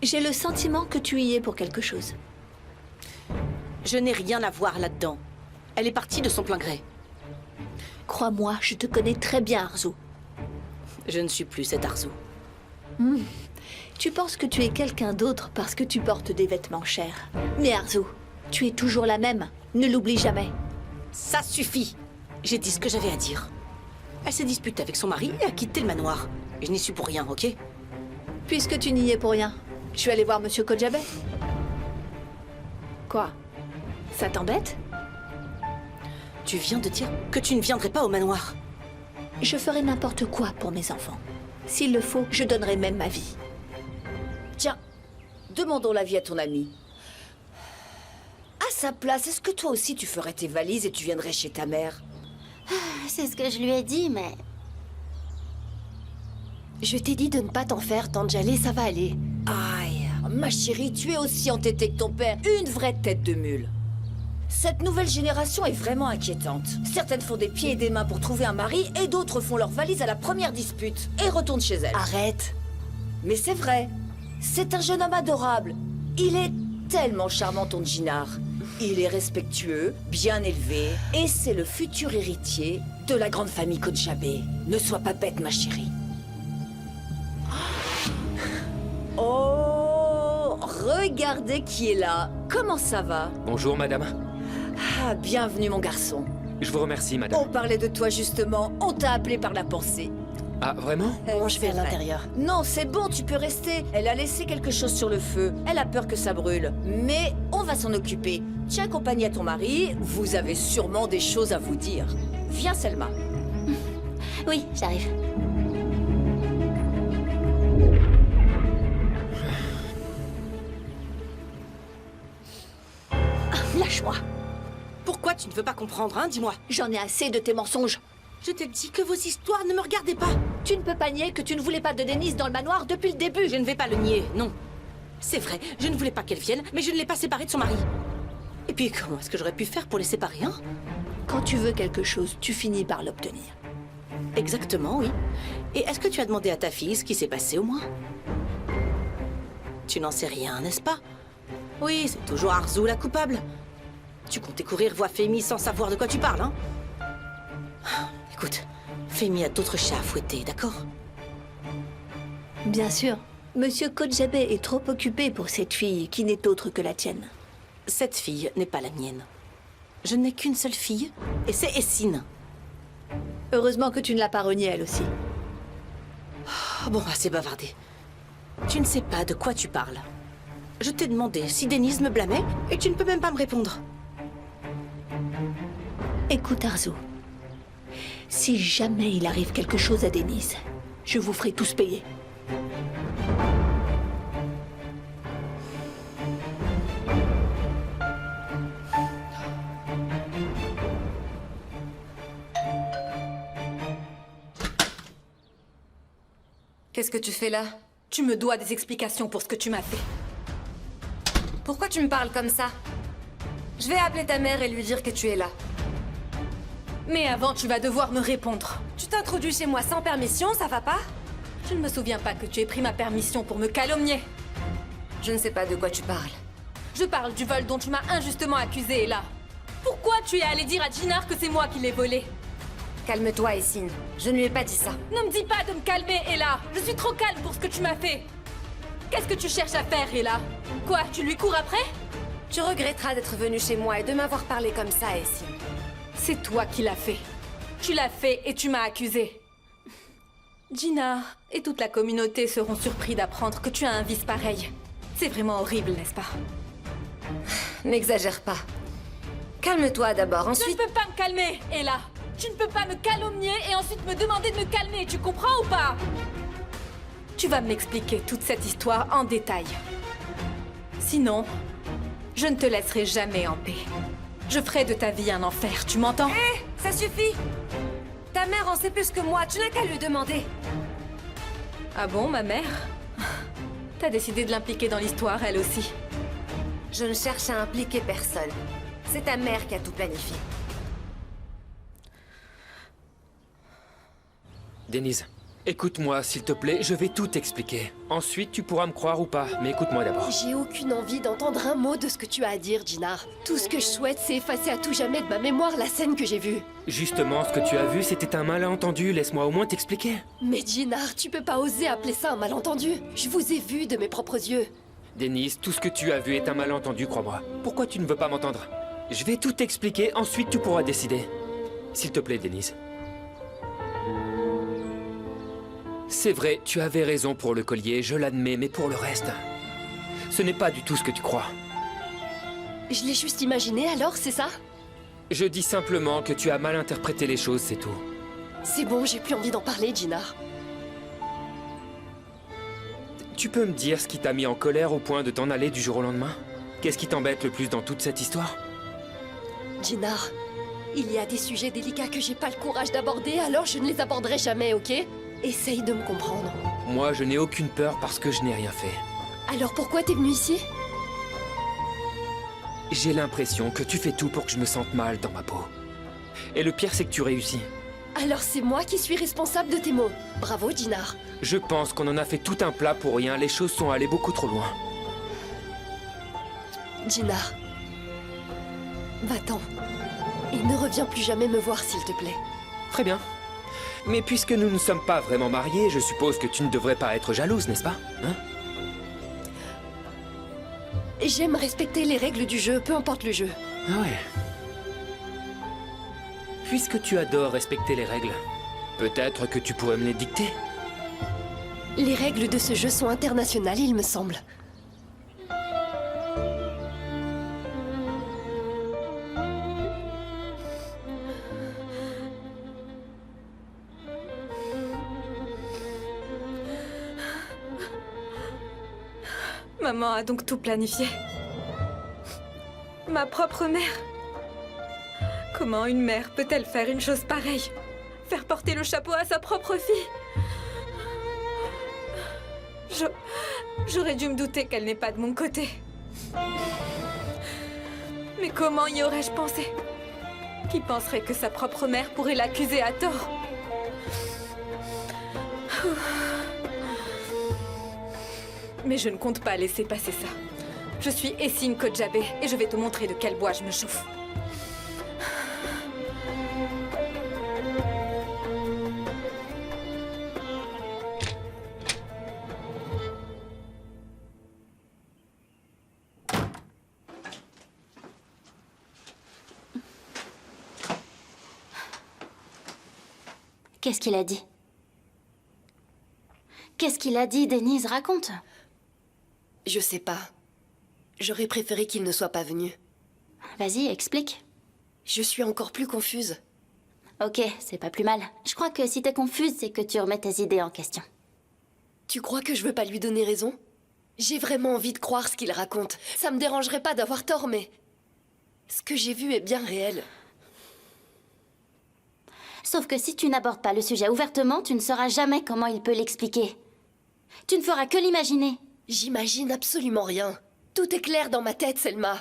J'ai le sentiment que tu y es pour quelque chose. Je n'ai rien à voir là-dedans. Elle est partie de son plein gré. Crois-moi, je te connais très bien, Arzu. Je ne suis plus cette Arzu. Tu penses que tu es quelqu'un d'autre parce que tu portes des vêtements chers. Mais Arzu, tu es toujours la même. Ne l'oublie jamais. Ça suffit. J'ai dit ce que j'avais à dire. Elle s'est disputée avec son mari et a quitté le manoir. Et je n'y suis pour rien, ok? Puisque tu n'y es pour rien, je suis allée voir Monsieur Kodjabeh. Quoi? Ça t'embête? Tu viens de dire que tu ne viendrais pas au manoir. Je ferai n'importe quoi pour mes enfants. S'il le faut, je donnerai même ma vie. Tiens, demandons l'avis à ton ami. À sa place, est-ce que toi aussi tu ferais tes valises et tu viendrais chez ta mère? C'est ce que je lui ai dit, mais... Je t'ai dit de ne pas t'en faire, tante Jaleh, ça va aller. Aïe, ma chérie, tu es aussi entêtée que ton père. Une vraie tête de mule. Cette nouvelle génération est vraiment inquiétante. Certaines font des pieds et des mains pour trouver un mari et d'autres font leurs valises à la première dispute et retournent chez elles. Arrête. Mais c'est vrai. C'est un jeune homme adorable. Il est tellement charmant, ton Jinar. Il est respectueux, bien élevé, et c'est le futur héritier de la grande famille Kodjabeh. Ne sois pas bête, ma chérie. Oh, regardez qui est là. Comment ça va? Bonjour, madame. Ah, bienvenue, mon garçon. Je vous remercie, madame. On parlait de toi, justement. On t'a appelé par la pensée. Ah, vraiment? Bon, je vais à l'intérieur. Non, c'est bon, tu peux rester. Elle a laissé quelque chose sur le feu. Elle a peur que ça brûle. Mais on va s'en occuper. Tiens compagnie à ton mari. Vous avez sûrement des choses à vous dire. Viens, Selma. Oui, j'arrive. Lâche-moi. Pourquoi tu ne veux pas comprendre, hein? Dis-moi. J'en ai assez de tes mensonges. Je t'ai dit que vos histoires ne me regardaient pas. Tu ne peux pas nier que tu ne voulais pas de Denise dans le manoir depuis le début. Je ne vais pas le nier, non. C'est vrai, je ne voulais pas qu'elle vienne, mais je ne l'ai pas séparée de son mari. Et puis, comment est-ce que j'aurais pu faire pour les séparer, hein? Quand tu veux quelque chose, tu finis par l'obtenir. Exactement, oui. Et est-ce que tu as demandé à ta fille ce qui s'est passé au moins? Tu n'en sais rien, n'est-ce pas? Oui, c'est toujours Arzu la coupable. Tu comptais courir voir Femi sans savoir de quoi tu parles, hein? Écoute, Femi a d'autres chats à fouetter, d'accord? Bien sûr. Monsieur Kodjabeh est trop occupé pour cette fille qui n'est autre que la tienne. Cette fille n'est pas la mienne. Je n'ai qu'une seule fille, et c'est Essine. Heureusement que tu ne l'as pas reniée, elle aussi. Oh, bon, assez bavardé. Tu ne sais pas de quoi tu parles. Je t'ai demandé si Denise me blâmait, et tu ne peux même pas me répondre. Écoute, Arzu. Si jamais il arrive quelque chose à Denise, je vous ferai tous payer. Qu'est-ce que tu fais là? Tu me dois des explications pour ce que tu m'as fait. Pourquoi tu me parles comme ça? Je vais appeler ta mère et lui dire que tu es là. Mais avant, tu vas devoir me répondre. Tu t'introduis chez moi sans permission, ça va pas? Je ne me souviens pas que tu aies pris ma permission pour me calomnier. Je ne sais pas de quoi tu parles. Je parle du vol dont tu m'as injustement accusé, Ella. Pourquoi tu es allé dire à Jinar que c'est moi qui l'ai volé? Calme-toi, Essine. Je ne lui ai pas dit ça. Ne me dis pas de me calmer, Ella. Je suis trop calme pour ce que tu m'as fait. Qu'est-ce que tu cherches à faire, Ella? Quoi, tu lui cours après? Tu regretteras d'être venue chez moi et de m'avoir parlé comme ça, Essine. C'est toi qui l'as fait. Tu l'as fait et tu m'as accusé. Gina et toute la communauté seront surpris d'apprendre que tu as un vice pareil. C'est vraiment horrible, n'est-ce pas? N'exagère pas. Calme-toi d'abord, ensuite... Je ne peux pas me calmer, Ella. Tu ne peux pas me calomnier et ensuite me demander de me calmer, tu comprends ou pas? Tu vas m'expliquer toute cette histoire en détail. Sinon, je ne te laisserai jamais en paix. Je ferai de ta vie un enfer, tu m'entends? Hé, ça suffit! Ta mère en sait plus que moi, tu n'as qu'à lui demander. Ah bon, ma mère? T'as décidé de l'impliquer dans l'histoire, elle aussi. Je ne cherche à impliquer personne. C'est ta mère qui a tout planifié. Denise, écoute-moi, s'il te plaît, je vais tout expliquer. Ensuite, tu pourras me croire ou pas, mais écoute-moi d'abord. J'ai aucune envie d'entendre un mot de ce que tu as à dire, Jinar. Tout ce que je souhaite, c'est effacer à tout jamais de ma mémoire la scène que j'ai vue. Justement, ce que tu as vu, c'était un malentendu. Laisse-moi au moins t'expliquer. Mais Jinar, tu peux pas oser appeler ça un malentendu. Je vous ai vu de mes propres yeux. Denise, tout ce que tu as vu est un malentendu, crois-moi. Pourquoi tu ne veux pas m'entendre? Je vais tout t'expliquer, ensuite tu pourras décider. S'il te plaît, Denise. C'est vrai, tu avais raison pour le collier, je l'admets, mais pour le reste... Ce n'est pas du tout ce que tu crois. Je l'ai juste imaginé alors, c'est ça? Je dis simplement que tu as mal interprété les choses, c'est tout. C'est bon, j'ai plus envie d'en parler, Jinar. Tu peux me dire ce qui t'a mis en colère au point de t'en aller du jour au lendemain? Qu'est-ce qui t'embête le plus dans toute cette histoire? Jinar, il y a des sujets délicats que j'ai pas le courage d'aborder, alors je ne les aborderai jamais, ok? Essaye de me comprendre. Moi, je n'ai aucune peur parce que je n'ai rien fait. Alors pourquoi t'es venu ici? J'ai l'impression que tu fais tout pour que je me sente mal dans ma peau. Et le pire, c'est que tu réussis. Alors c'est moi qui suis responsable de tes mots. Bravo, Jinar. Je pense qu'on en a fait tout un plat pour rien, les choses sont allées beaucoup trop loin. Jinar, va-t'en. Et ne reviens plus jamais me voir, s'il te plaît. Très bien. Mais puisque nous ne sommes pas vraiment mariés, je suppose que tu ne devrais pas être jalouse, n'est-ce pas? Hein? J'aime respecter les règles du jeu, peu importe le jeu. Ah ouais. Puisque tu adores respecter les règles, peut-être que tu pourrais me les dicter? Les règles de ce jeu sont internationales, il me semble. Maman a donc tout planifié. Ma propre mère. Comment une mère peut-elle faire une chose pareille? Faire porter le chapeau à sa propre fille? J'aurais dû me douter qu'elle n'est pas de mon côté. Mais comment y aurais-je pensé? Qui penserait que sa propre mère pourrait l'accuser à tort? Mais je ne compte pas laisser passer ça. Je suis Essine Kojabe et je vais te montrer de quel bois je me chauffe. Qu'est-ce qu'il a dit? Qu'est-ce qu'il a dit, Denise? Raconte. Je sais pas. J'aurais préféré qu'il ne soit pas venu. Vas-y, explique. Je suis encore plus confuse. Ok, c'est pas plus mal. Je crois que si t'es confuse, c'est que tu remets tes idées en question. Tu crois que je veux pas lui donner raison? J'ai vraiment envie de croire ce qu'il raconte. Ça me dérangerait pas d'avoir tort, mais... ce que j'ai vu est bien réel. Sauf que si tu n'abordes pas le sujet ouvertement, tu ne sauras jamais comment il peut l'expliquer. Tu ne feras que l'imaginer. J'imagine absolument rien. Tout est clair dans ma tête, Selma.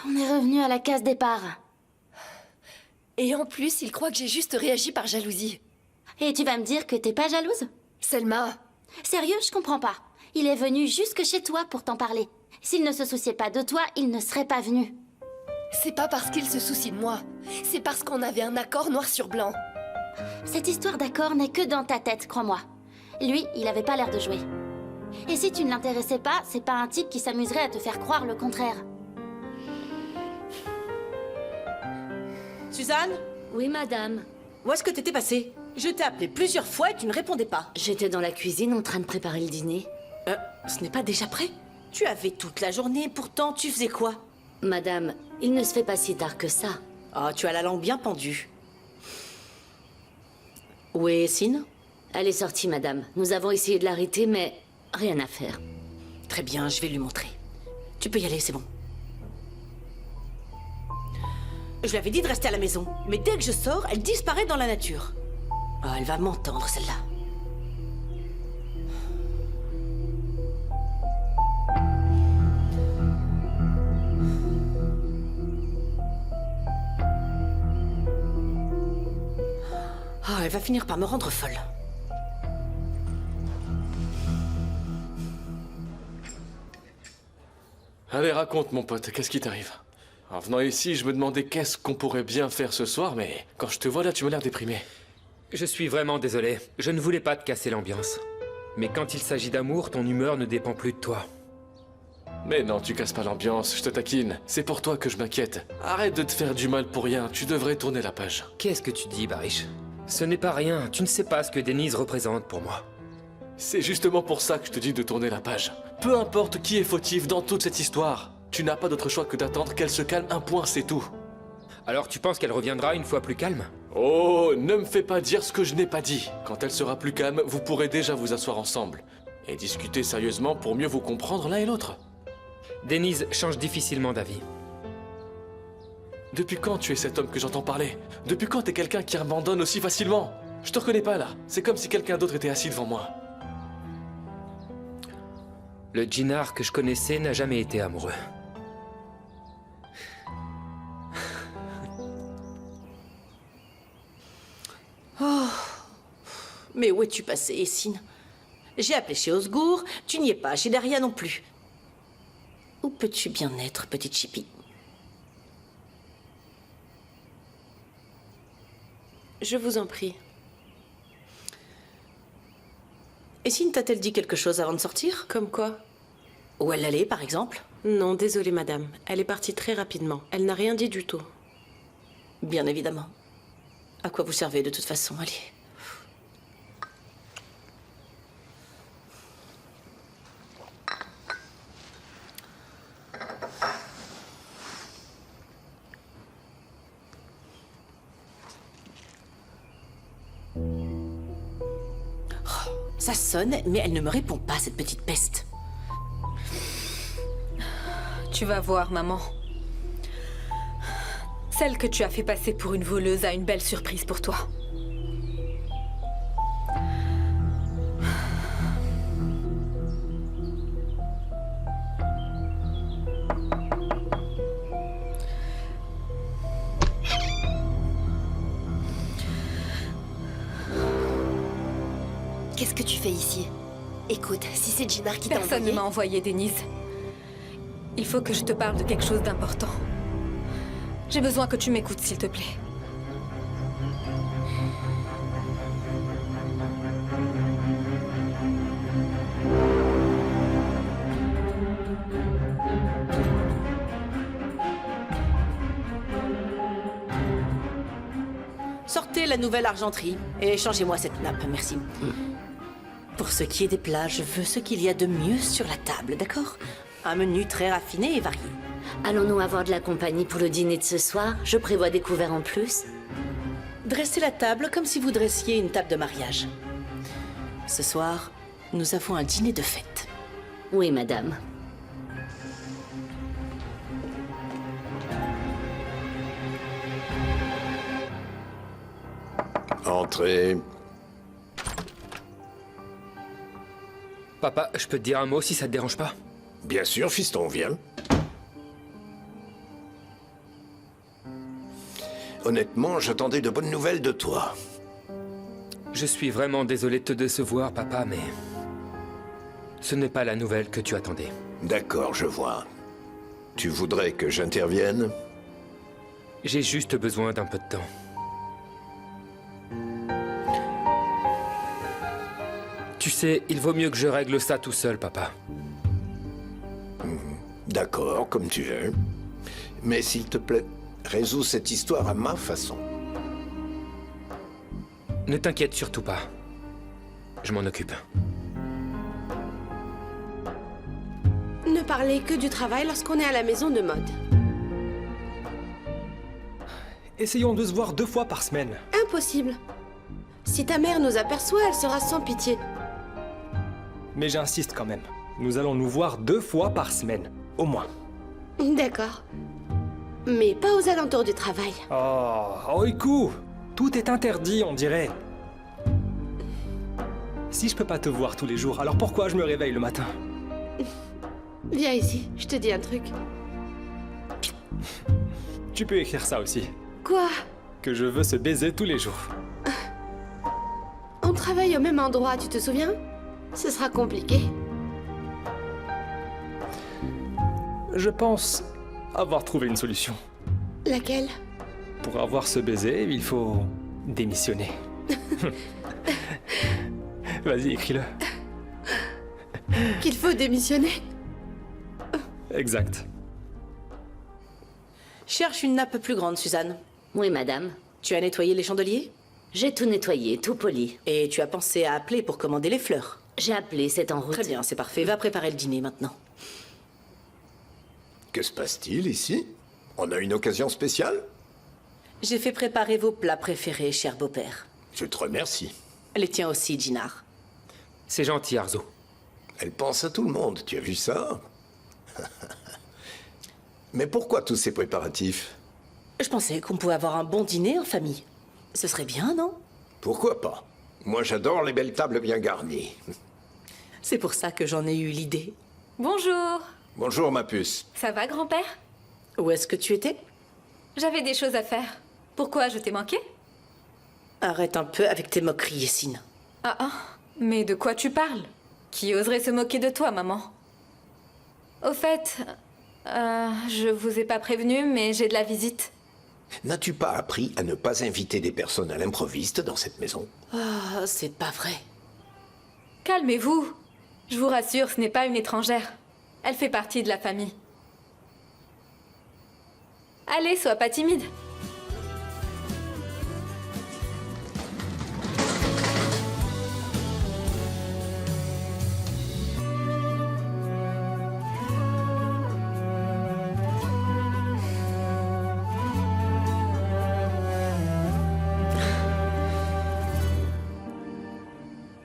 On est revenu à la case départ. Et en plus, il croit que j'ai juste réagi par jalousie. Et tu vas me dire que t'es pas jalouse? Selma. Sérieux, je comprends pas. Il est venu jusque chez toi pour t'en parler. S'il ne se souciait pas de toi, il ne serait pas venu. C'est pas parce qu'il se soucie de moi. C'est parce qu'on avait un accord noir sur blanc. Cette histoire d'accord n'est que dans ta tête, crois-moi. Lui, il avait pas l'air de jouer. Et si tu ne l'intéressais pas, c'est pas un type qui s'amuserait à te faire croire le contraire. Suzanne? Oui, madame. Où est-ce que t'étais passée? Je t'ai appelé plusieurs fois et tu ne répondais pas. J'étais dans la cuisine en train de préparer le dîner. Ce n'est pas déjà prêt? Tu avais toute la journée, pourtant tu faisais quoi? Madame, il ne se fait pas si tard que ça. Oh, tu as la langue bien pendue. Où est Essine? Elle est sortie, madame. Nous avons essayé de l'arrêter, mais rien à faire. Très bien, je vais lui montrer. Tu peux y aller, c'est bon. Je lui avais dit de rester à la maison, mais dès que je sors, elle disparaît dans la nature. Oh, elle va m'entendre, celle-là. Oh, elle va finir par me rendre folle. Allez, raconte, mon pote, qu'est-ce qui t'arrive? En venant ici, je me demandais qu'est-ce qu'on pourrait bien faire ce soir, mais quand je te vois là, tu m'as l'air déprimé. Je suis vraiment désolé. Je ne voulais pas te casser l'ambiance. Mais quand il s'agit d'amour, ton humeur ne dépend plus de toi. Mais non, tu casses pas l'ambiance, je te taquine. C'est pour toi que je m'inquiète. Arrête de te faire du mal pour rien, tu devrais tourner la page. Qu'est-ce que tu dis, Barish? Ce n'est pas rien, tu ne sais pas ce que Denise représente pour moi. C'est justement pour ça que je te dis de tourner la page. Peu importe qui est fautif dans toute cette histoire, tu n'as pas d'autre choix que d'attendre qu'elle se calme un point, c'est tout. Alors tu penses qu'elle reviendra une fois plus calme? Oh, ne me fais pas dire ce que je n'ai pas dit. Quand elle sera plus calme, vous pourrez déjà vous asseoir ensemble et discuter sérieusement pour mieux vous comprendre l'un et l'autre. Denise change difficilement d'avis. Depuis quand tu es cet homme que j'entends parler? Depuis quand t'es quelqu'un qui abandonne aussi facilement? Je te reconnais pas là, c'est comme si quelqu'un d'autre était assis devant moi. Le Djinar que je connaissais n'a jamais été amoureux. Oh. Mais où es-tu passé, Essine? J'ai appelé chez Osgour, tu n'y es pas, chez Daria non plus. Où peux-tu bien être, petite Chippy? Je vous en prie. Essine t'a-t-elle dit quelque chose avant de sortir? Comme quoi? Où elle allait, par exemple? Non, désolée, madame. Elle est partie très rapidement. Elle n'a rien dit du tout. Bien évidemment. À quoi vous servez de toute façon? Allez. Ça sonne, mais elle ne me répond pas, cette petite peste. Tu vas voir, maman. Celle que tu as fait passer pour une voleuse a une belle surprise pour toi. Qu'est-ce que tu fais ici? Écoute, si c'est Djinar qui t'a envoyé... Personne ne m'a envoyé, Denise. Il faut que je te parle de quelque chose d'important. J'ai besoin que tu m'écoutes, s'il te plaît. Sortez la nouvelle argenterie et changez-moi cette nappe, merci. Pour ce qui est des plats, je veux ce qu'il y a de mieux sur la table, d'accord? Un menu très raffiné et varié. Allons-nous avoir de la compagnie pour le dîner de ce soir? Je prévois des couverts en plus. Dressez la table comme si vous dressiez une table de mariage. Ce soir, nous avons un dîner de fête. Oui, madame. Entrez. Papa, je peux te dire un mot si ça te dérange pas? Bien sûr, fiston, viens. Honnêtement, j'attendais de bonnes nouvelles de toi. Je suis vraiment désolé de te décevoir, papa, mais... ce n'est pas la nouvelle que tu attendais. D'accord, je vois. Tu voudrais que j'intervienne? J'ai juste besoin d'un peu de temps. Tu sais, il vaut mieux que je règle ça tout seul, papa. D'accord, comme tu veux. Mais s'il te plaît, résous cette histoire à ma façon. Ne t'inquiète surtout pas. Je m'en occupe. Ne parlez que du travail lorsqu'on est à la maison de mode. Essayons de se voir 2 fois par semaine. Impossible. Si ta mère nous aperçoit, elle sera sans pitié. Mais j'insiste quand même. Nous allons nous voir 2 fois par semaine, au moins. D'accord. Mais pas aux alentours du travail. Oh, Iku, tout est interdit, on dirait. Si je peux pas te voir tous les jours, alors pourquoi je me réveille le matin? Viens ici, je te dis un truc. Tu peux écrire ça aussi. Quoi? Que je veux se baiser tous les jours. On travaille au même endroit, tu te souviens? Ce sera compliqué. Je pense avoir trouvé une solution. Laquelle? Pour avoir ce baiser, il faut démissionner. Vas-y, écris-le. Qu'il faut démissionner? Exact. Cherche une nappe plus grande, Suzanne. Oui, madame. Tu as nettoyé les chandeliers? J'ai tout nettoyé, tout poli. Et tu as pensé à appeler pour commander les fleurs? J'ai appelé, c'est en route. Très bien, c'est parfait. Va préparer le dîner maintenant. Que se passe-t-il ici? On a une occasion spéciale? J'ai fait préparer vos plats préférés, cher beau-père. Je te remercie. Les tiens aussi, Jinar. C'est gentil, Arzo. Elle pense à tout le monde, tu as vu ça? Mais pourquoi tous ces préparatifs? Je pensais qu'on pouvait avoir un bon dîner en famille. Ce serait bien, non? Pourquoi pas? Moi j'adore les belles tables bien garnies. C'est pour ça que j'en ai eu l'idée. Bonjour. Bonjour ma puce. Ça va, grand-père? Où est-ce que tu étais? J'avais des choses à faire. Pourquoi, je t'ai manqué? Arrête un peu avec tes moqueries, Yessine. Ah, mais de quoi tu parles? Qui oserait se moquer de toi, maman? Au fait, je vous ai pas prévenu, mais j'ai de la visite. N'as-tu pas appris à ne pas inviter des personnes à l'improviste dans cette maison? Ah, c'est pas vrai. Calmez-vous. Je vous rassure, ce n'est pas une étrangère. Elle fait partie de la famille. Allez, sois pas timide.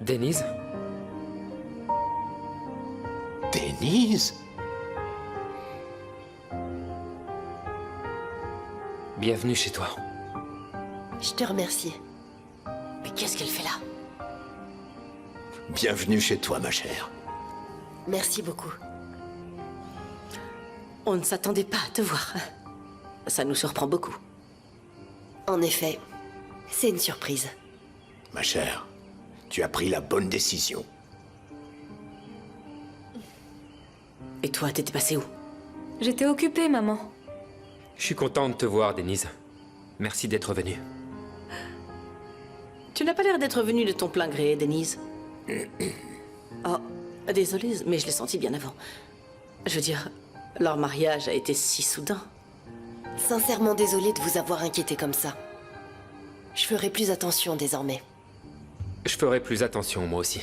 Denise? Denise? Bienvenue chez toi. Je te remercie. Mais qu'est-ce qu'elle fait là? Bienvenue chez toi, ma chère. Merci beaucoup. On ne s'attendait pas à te voir. Ça nous surprend beaucoup. En effet, c'est une surprise. Ma chère, tu as pris la bonne décision. Et toi, t'étais passée où? J'étais occupée, maman. Je suis content de te voir, Denise. Merci d'être venue. Tu n'as pas l'air d'être venue de ton plein gré, Denise. Oh, désolée, mais je l'ai senti bien avant. Je veux dire, leur mariage a été si soudain. Sincèrement désolée de vous avoir inquiété comme ça. Je ferai plus attention désormais. Je ferai plus attention, moi aussi.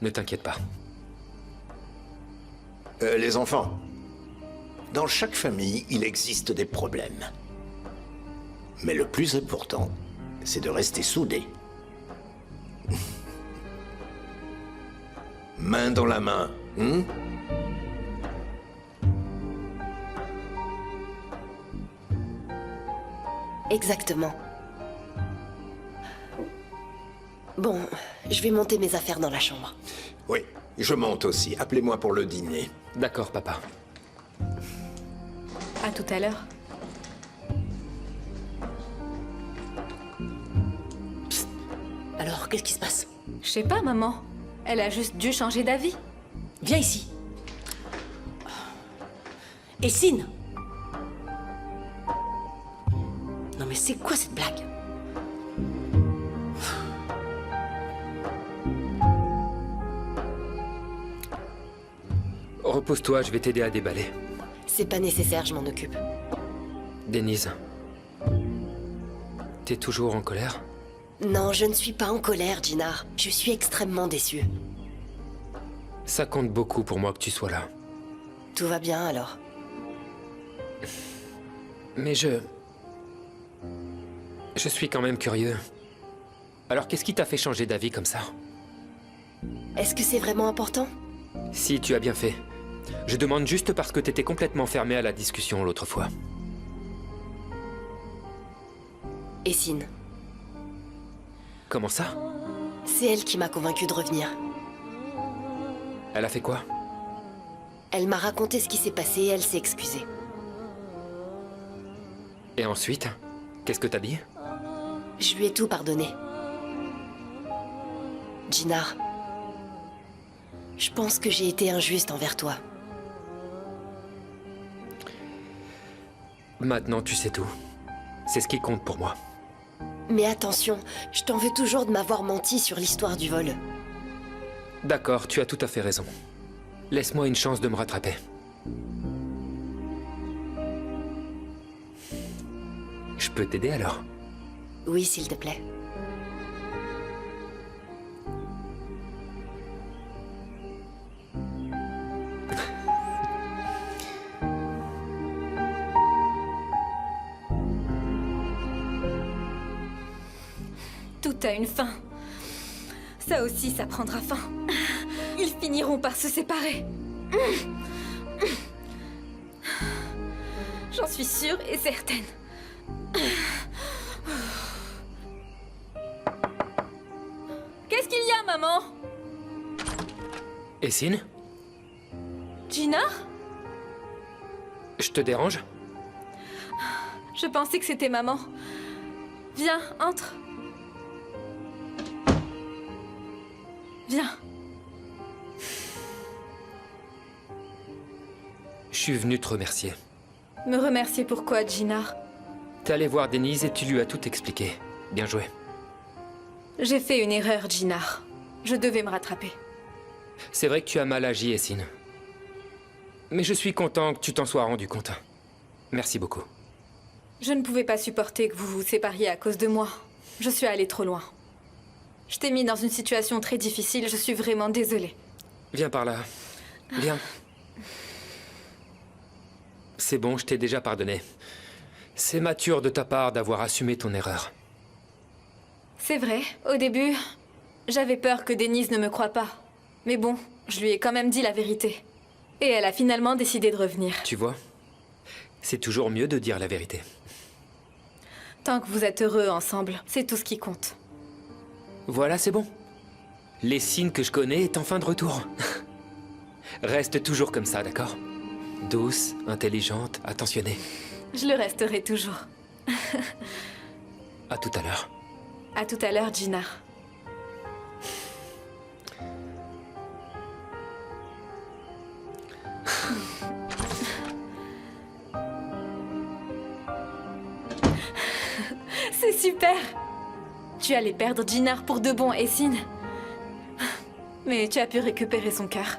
Ne t'inquiète pas. Les enfants, dans chaque famille, il existe des problèmes. Mais le plus important, c'est de rester soudés. Main dans la main, hein? Exactement. Bon, je vais monter mes affaires dans la chambre. Oui, je monte aussi. Appelez-moi pour le dîner. D'accord, papa. À tout à l'heure. Alors, qu'est-ce qui se passe? Je sais pas, maman. Elle a juste dû changer d'avis. Viens ici. Essine! Non mais c'est quoi cette blague? Repose-toi, je vais t'aider à déballer. C'est pas nécessaire, je m'en occupe. Denise. T'es toujours en colère? Non, je ne suis pas en colère, Jinar. Je suis extrêmement déçue. Ça compte beaucoup pour moi que tu sois là. Tout va bien alors. Mais je suis quand même curieux. Alors qu'est-ce qui t'a fait changer d'avis comme ça? Est-ce que c'est vraiment important? Si, tu as bien fait. Je demande juste parce que t'étais complètement fermé à la discussion l'autre fois. Essine. Comment ça? C'est elle qui m'a convaincue de revenir. Elle a fait quoi? Elle m'a raconté ce qui s'est passé et elle s'est excusée. Et ensuite, qu'est-ce que t'as dit? Je lui ai tout pardonné. Jinar, je pense que j'ai été injuste envers toi. Maintenant, tu sais tout. C'est ce qui compte pour moi. Mais attention, je t'en veux toujours de m'avoir menti sur l'histoire du vol. D'accord, tu as tout à fait raison. Laisse-moi une chance de me rattraper. Je peux t'aider alors? Oui, s'il te plaît. Tout a une fin. Ça aussi, ça prendra fin. Ils finiront par se séparer. J'en suis sûre et certaine. Qu'est-ce qu'il y a, maman? Essine? Jinar? Je te dérange? Je pensais que c'était maman. Viens, entre. Viens. Je suis venu te remercier. Me remercier pourquoi, Jinar? T'es allé voir Denise et tu lui as tout expliqué. Bien joué. J'ai fait une erreur, Jinar. Je devais me rattraper. C'est vrai que tu as mal agi, Essine. Mais je suis content que tu t'en sois rendu compte. Merci beaucoup. Je ne pouvais pas supporter que vous vous sépariez à cause de moi. Je suis allée trop loin. Je t'ai mis dans une situation très difficile, je suis vraiment désolée. Viens par là. Viens. C'est bon, je t'ai déjà pardonné. C'est mature de ta part d'avoir assumé ton erreur. C'est vrai, au début, j'avais peur que Denise ne me croie pas. Mais bon, je lui ai quand même dit la vérité. Et elle a finalement décidé de revenir. Tu vois, c'est toujours mieux de dire la vérité. Tant que vous êtes heureux ensemble, c'est tout ce qui compte. Voilà, c'est bon. L'Essine que je connais est enfin de retour. Reste toujours comme ça, d'accord? Douce, intelligente, attentionnée. Je le resterai toujours. À tout à l'heure. À tout à l'heure, Jinar. C'est super! Tu allais perdre Jinar pour de bon, Essine. Mais tu as pu récupérer son cœur.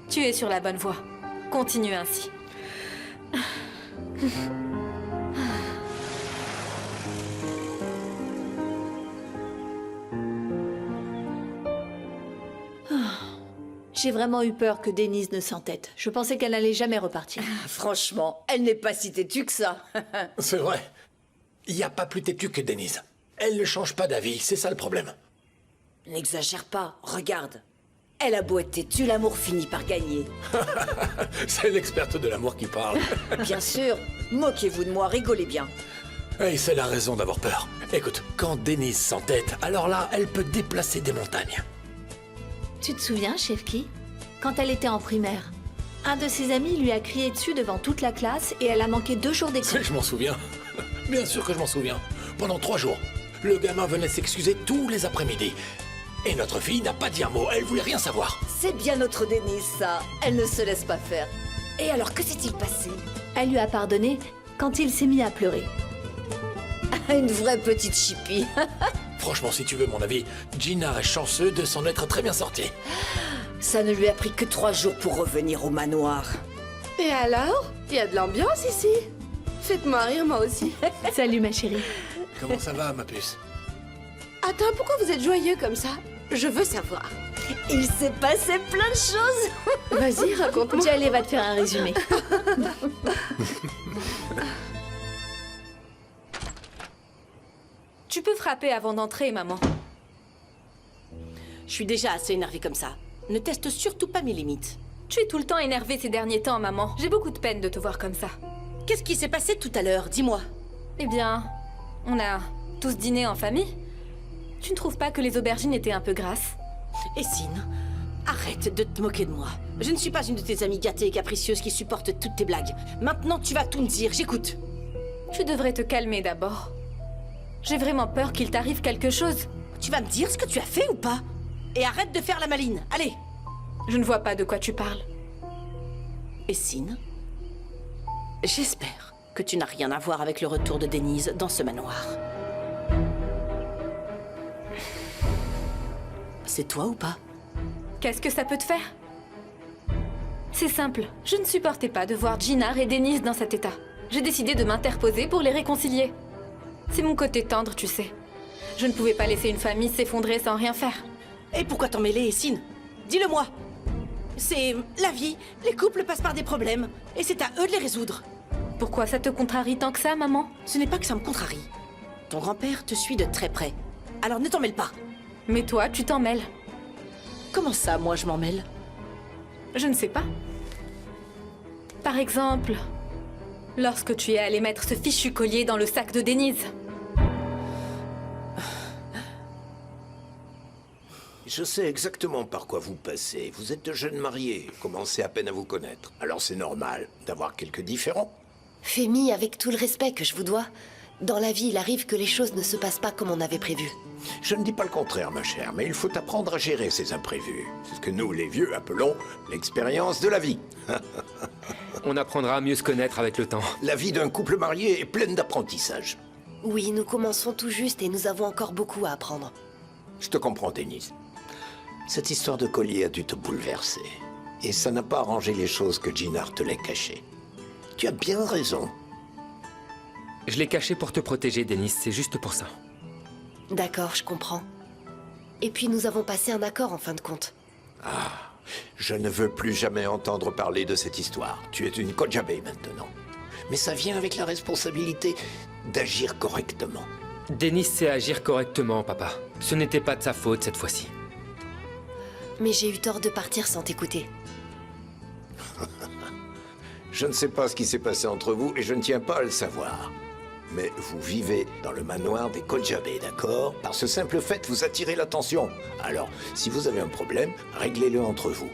Tu es sur la bonne voie. Continue ainsi. J'ai vraiment eu peur que Denise ne s'entête. Je pensais qu'elle n'allait jamais repartir. Franchement, elle n'est pas si têtue que ça. C'est vrai. Il n'y a pas plus têtu que Denise. Elle ne change pas d'avis, c'est ça le problème. N'exagère pas, regarde. Elle a beau être têtue, l'amour finit par gagner. C'est l'experte de l'amour qui parle. Bien sûr, moquez-vous de moi, rigolez bien. Et c'est la raison d'avoir peur. Écoute, quand Denise s'entête, alors là, elle peut déplacer des montagnes. Tu te souviens, Shefki? Quand elle était en primaire, un de ses amis lui a crié dessus devant toute la classe et elle a manqué 2 jours d'école. Je m'en souviens. Bien sûr que je m'en souviens. Pendant 3 jours, le gamin venait s'excuser tous les après-midi. Et notre fille n'a pas dit un mot, elle voulait rien savoir. C'est bien notre Denise, ça. Elle ne se laisse pas faire. Et alors, que s'est-il passé? Elle lui a pardonné quand il s'est mis à pleurer. Une vraie petite chipie. Franchement, si tu veux mon avis, Jinar est chanceux de s'en être très bien sorti. Ça ne lui a pris que 3 jours pour revenir au manoir. Et alors? Il y a de l'ambiance ici. Faites-moi rire, moi aussi. Salut, ma chérie. Comment ça va, ma puce? Attends, pourquoi vous êtes joyeux comme ça? Je veux savoir. Il s'est passé plein de choses. Vas-y, raconte-moi. Jaleh va te faire un résumé. Tu peux frapper avant d'entrer, maman. Je suis déjà assez énervée comme ça. Ne teste surtout pas mes limites. Tu es tout le temps énervée ces derniers temps, maman. J'ai beaucoup de peine de te voir comme ça. Qu'est-ce qui s'est passé tout à l'heure? Dis-moi. Eh bien, on a tous dîné en famille. Tu ne trouves pas que les aubergines étaient un peu grasses? Essine, arrête de te moquer de moi. Je ne suis pas une de tes amies gâtées et capricieuses qui supportent toutes tes blagues. Maintenant, tu vas tout me dire, j'écoute. Tu devrais te calmer d'abord. J'ai vraiment peur qu'il t'arrive quelque chose. Tu vas me dire ce que tu as fait ou pas? Et arrête de faire la maline, allez. Je ne vois pas de quoi tu parles. Essine, j'espère que tu n'as rien à voir avec le retour de Denise dans ce manoir. C'est toi ou pas? Qu'est-ce que ça peut te faire? C'est simple, je ne supportais pas de voir Jinnar et Denise dans cet état. J'ai décidé de m'interposer pour les réconcilier. C'est mon côté tendre, tu sais. Je ne pouvais pas laisser une famille s'effondrer sans rien faire. Et pourquoi t'en mêler, Essine? Dis-le-moi. C'est la vie, les couples passent par des problèmes, et c'est à eux de les résoudre. Pourquoi ça te contrarie tant que ça, maman? Ce n'est pas que ça me contrarie. Ton grand-père te suit de très près. Alors ne t'en mêle pas. Mais toi, tu t'en mêles. Comment ça, moi, je m'en mêle? Je ne sais pas. Par exemple, lorsque tu es allé mettre ce fichu collier dans le sac de Denise. Je sais exactement par quoi vous passez. Vous êtes de jeunes mariés, commencez à peine à vous connaître. Alors c'est normal d'avoir quelques différends. Fémi, avec tout le respect que je vous dois, dans la vie, il arrive que les choses ne se passent pas comme on avait prévu. Je ne dis pas le contraire, ma chère, mais il faut apprendre à gérer ces imprévus. C'est ce que nous, les vieux, appelons l'expérience de la vie. On apprendra à mieux se connaître avec le temps. La vie d'un couple marié est pleine d'apprentissage. Oui, nous commençons tout juste et nous avons encore beaucoup à apprendre. Je te comprends, Denise. Cette histoire de collier a dû te bouleverser. Et ça n'a pas arrangé les choses que Jinnar te l'ait caché. Tu as bien raison. Je l'ai caché pour te protéger, Denise, c'est juste pour ça. D'accord, je comprends. Et puis nous avons passé un accord en fin de compte. Ah, je ne veux plus jamais entendre parler de cette histoire. Tu es une Kojabe maintenant. Mais ça vient avec la responsabilité d'agir correctement. Denise sait agir correctement, papa. Ce n'était pas de sa faute cette fois-ci. Mais j'ai eu tort de partir sans t'écouter. Je ne sais pas ce qui s'est passé entre vous et je ne tiens pas à le savoir. Mais vous vivez dans le manoir des Kojabe, d'accord? Par ce simple fait, vous attirez l'attention. Alors, si vous avez un problème, réglez-le entre vous.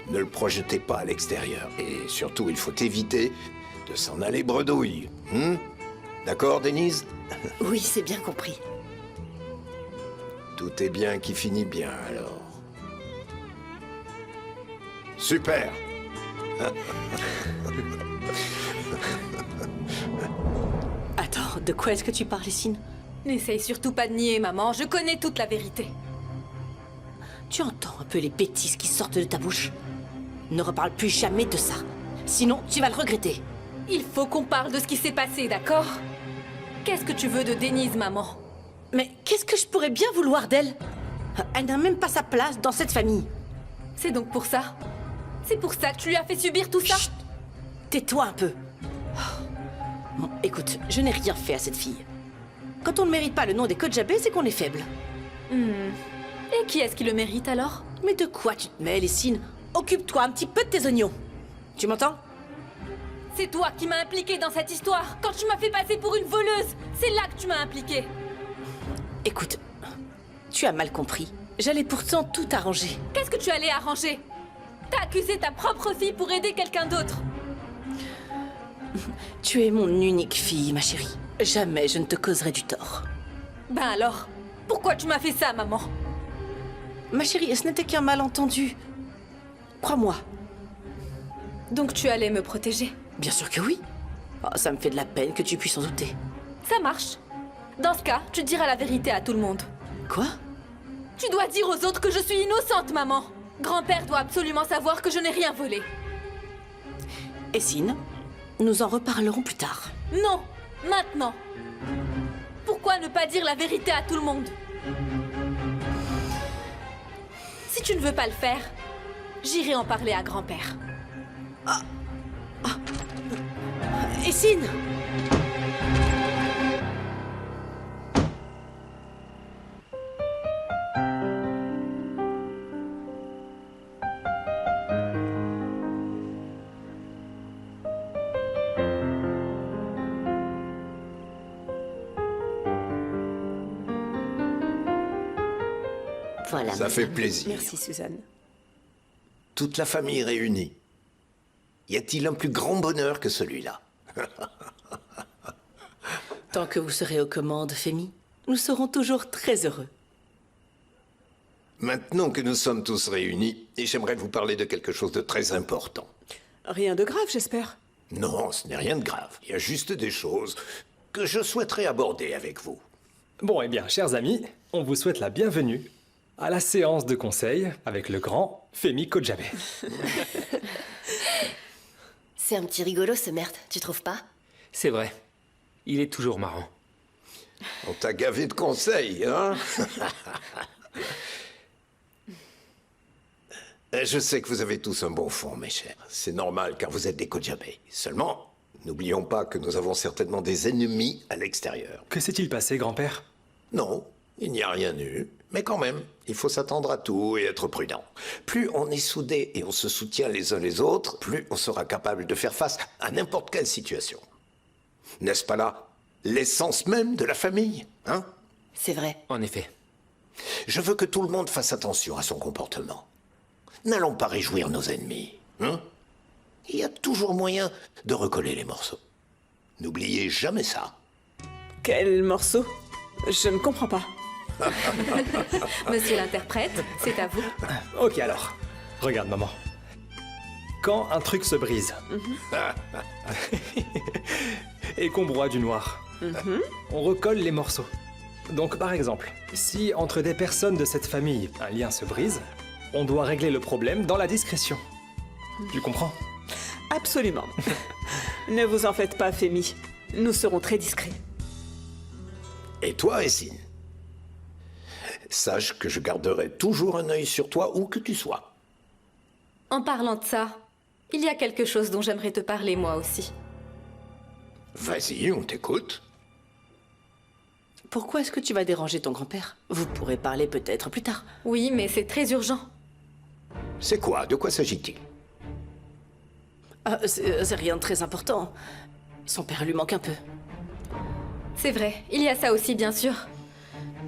Ne le projetez pas à l'extérieur. Et surtout, il faut éviter de s'en aller bredouille. D'accord, Denise? Oui, c'est bien compris. Tout est bien qui finit bien, alors. Super! Attends, de quoi est-ce que tu parles, Essine? N'essaye surtout pas de nier, maman. Je connais toute la vérité. Tu entends un peu les bêtises qui sortent de ta bouche? Ne reparle plus jamais de ça. Sinon, tu vas le regretter. Il faut qu'on parle de ce qui s'est passé, d'accord? Qu'est-ce que tu veux de Denise, maman? Mais qu'est-ce que je pourrais bien vouloir d'elle? Elle n'a même pas sa place dans cette famille. C'est donc pour ça? C'est pour ça que tu lui as fait subir tout ça? Chut! Tais-toi un peu. Bon, écoute, je n'ai rien fait à cette fille. Quand on ne mérite pas le nom des Kojabe, c'est qu'on est faible. Et qui est-ce qui le mérite alors? Mais de quoi tu te mêles, Essine? Occupe-toi un petit peu de tes oignons. Tu m'entends? C'est toi qui m'as impliquée dans cette histoire. Quand tu m'as fait passer pour une voleuse, c'est là que tu m'as impliquée. Écoute, tu as mal compris. J'allais pourtant tout arranger. Qu'est-ce que tu allais arranger? T'as accusé ta propre fille pour aider quelqu'un d'autre. Tu es mon unique fille, ma chérie. Jamais je ne te causerai du tort. Ben alors, pourquoi tu m'as fait ça, maman? Ma chérie, ce n'était qu'un malentendu. Crois-moi. Donc tu allais me protéger? Bien sûr que oui. Oh, ça me fait de la peine que tu puisses en douter. Ça marche. Dans ce cas, tu diras la vérité à tout le monde. Quoi? Tu dois dire aux autres que je suis innocente, maman. Grand-père doit absolument savoir que je n'ai rien volé. Essine, nous en reparlerons plus tard. Non, maintenant. Pourquoi ne pas dire la vérité à tout le monde? tu ne veux pas le faire, j'irai en parler à grand-père. Essine! Voilà. Ça fait plaisir. Merci, Suzanne. Toute la famille réunie. Y a-t-il un plus grand bonheur que celui-là? Tant que vous serez aux commandes, Fémi, nous serons toujours très heureux. Maintenant que nous sommes tous réunis, j'aimerais vous parler de quelque chose de très important. Rien de grave, j'espère. Non, ce n'est rien de grave. Il y a juste des choses que je souhaiterais aborder avec vous. Bon, eh bien, chers amis, on vous souhaite la bienvenue à la séance de conseil avec le grand Femi Kojabe. C'est un petit rigolo ce merde, tu trouves pas? C'est vrai. Il est toujours marrant. On t'a gavé de conseils, hein? Je sais que vous avez tous un bon fond, mes chers. C'est normal, car vous êtes des Kojabe. Seulement, n'oublions pas que nous avons certainement des ennemis à l'extérieur. Que s'est-il passé, grand-père? Non, il n'y a rien eu. Mais quand même, il faut s'attendre à tout et être prudent. Plus on est soudés et on se soutient les uns les autres, plus on sera capable de faire face à n'importe quelle situation. N'est-ce pas là l'essence même de la famille, hein? C'est vrai. En effet. Je veux que tout le monde fasse attention à son comportement. N'allons pas réjouir nos ennemis, hein? Il y a toujours moyen de recoller les morceaux. N'oubliez jamais ça. Quel morceau? Je ne comprends pas. Monsieur l'interprète, c'est à vous. Ok alors, regarde maman. Quand un truc se brise et qu'on broie du noir, on recolle les morceaux. Donc par exemple, si entre des personnes de cette famille un lien se brise, on doit régler le problème dans la discrétion. Tu comprends? Absolument. Ne vous en faites pas, Fémi. Nous serons très discrets. Et toi, Essine, sache que je garderai toujours un œil sur toi où que tu sois. En parlant de ça, il y a quelque chose dont j'aimerais te parler moi aussi. Vas-y, on t'écoute. Pourquoi est-ce que tu vas déranger ton grand-père? Vous pourrez parler peut-être plus tard. Oui, mais c'est très urgent. C'est quoi? De quoi s'agit-il? C'est rien de très important. Son père lui manque un peu. C'est vrai, il y a ça aussi bien sûr.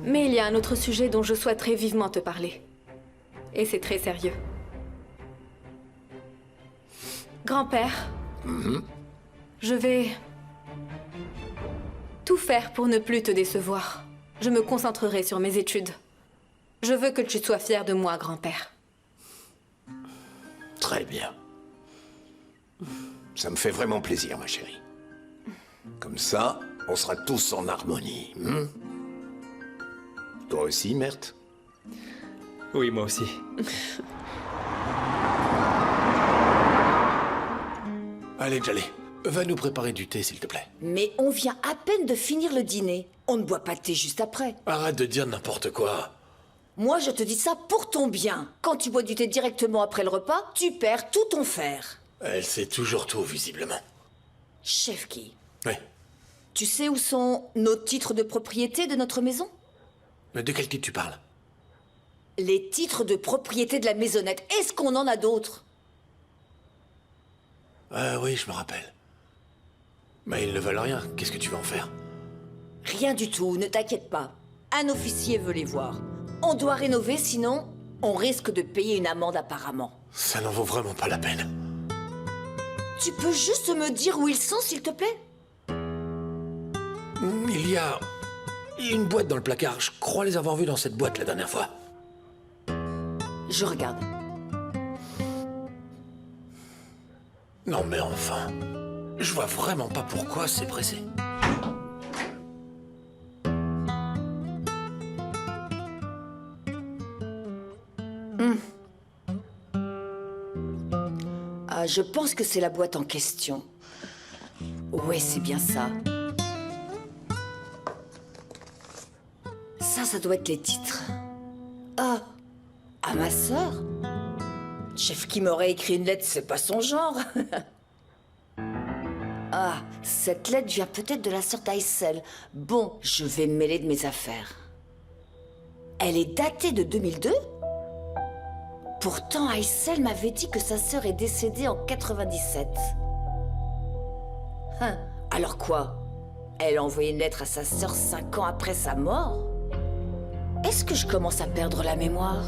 Mais il y a un autre sujet dont je souhaiterais vivement te parler. Et c'est très sérieux. Grand-père, je vais tout faire pour ne plus te décevoir. Je me concentrerai sur mes études. Je veux que tu sois fier de moi, grand-père. Très bien. Ça me fait vraiment plaisir, ma chérie. Comme ça, on sera tous en harmonie. Toi aussi, Merte? Oui, moi aussi. Allez, Jalé, va nous préparer du thé, s'il te plaît. Mais on vient à peine de finir le dîner. On ne boit pas de thé juste après. Arrête de dire n'importe quoi. Moi, je te dis ça pour ton bien. Quand tu bois du thé directement après le repas, tu perds tout ton fer. Elle sait toujours tout, visiblement. Chef Guy. Oui. Tu sais où sont nos titres de propriété de notre maison? Mais de quel titre tu parles? Les titres de propriété de la maisonnette. Est-ce qu'on en a d'autres? Oui, je me rappelle. Mais ils ne valent rien. Qu'est-ce que tu vas en faire? Rien du tout, ne t'inquiète pas. Un officier veut les voir. On doit rénover, sinon on risque de payer une amende apparemment. Ça n'en vaut vraiment pas la peine. Tu peux juste me dire où ils sont, s'il te plaît? Il y a une boîte dans le placard. Je crois les avoir vus dans cette boîte la dernière fois. Je regarde. Non mais enfin, je vois vraiment pas pourquoi c'est pressé. Ah, je pense que c'est la boîte en question. Ouais, c'est bien ça. Ça doit être les titres. Ah ma sœur? Chef qui m'aurait écrit une lettre, c'est pas son genre. Ah, cette lettre vient peut-être de la sœur d'Aïssel. Bon, je vais me mêler de mes affaires. Elle est datée de 2002? Pourtant, Aïssel m'avait dit que sa sœur est décédée en 97. Hein, alors quoi? Elle a envoyé une lettre à sa sœur 5 ans après sa mort? Est-ce que je commence à perdre la mémoire?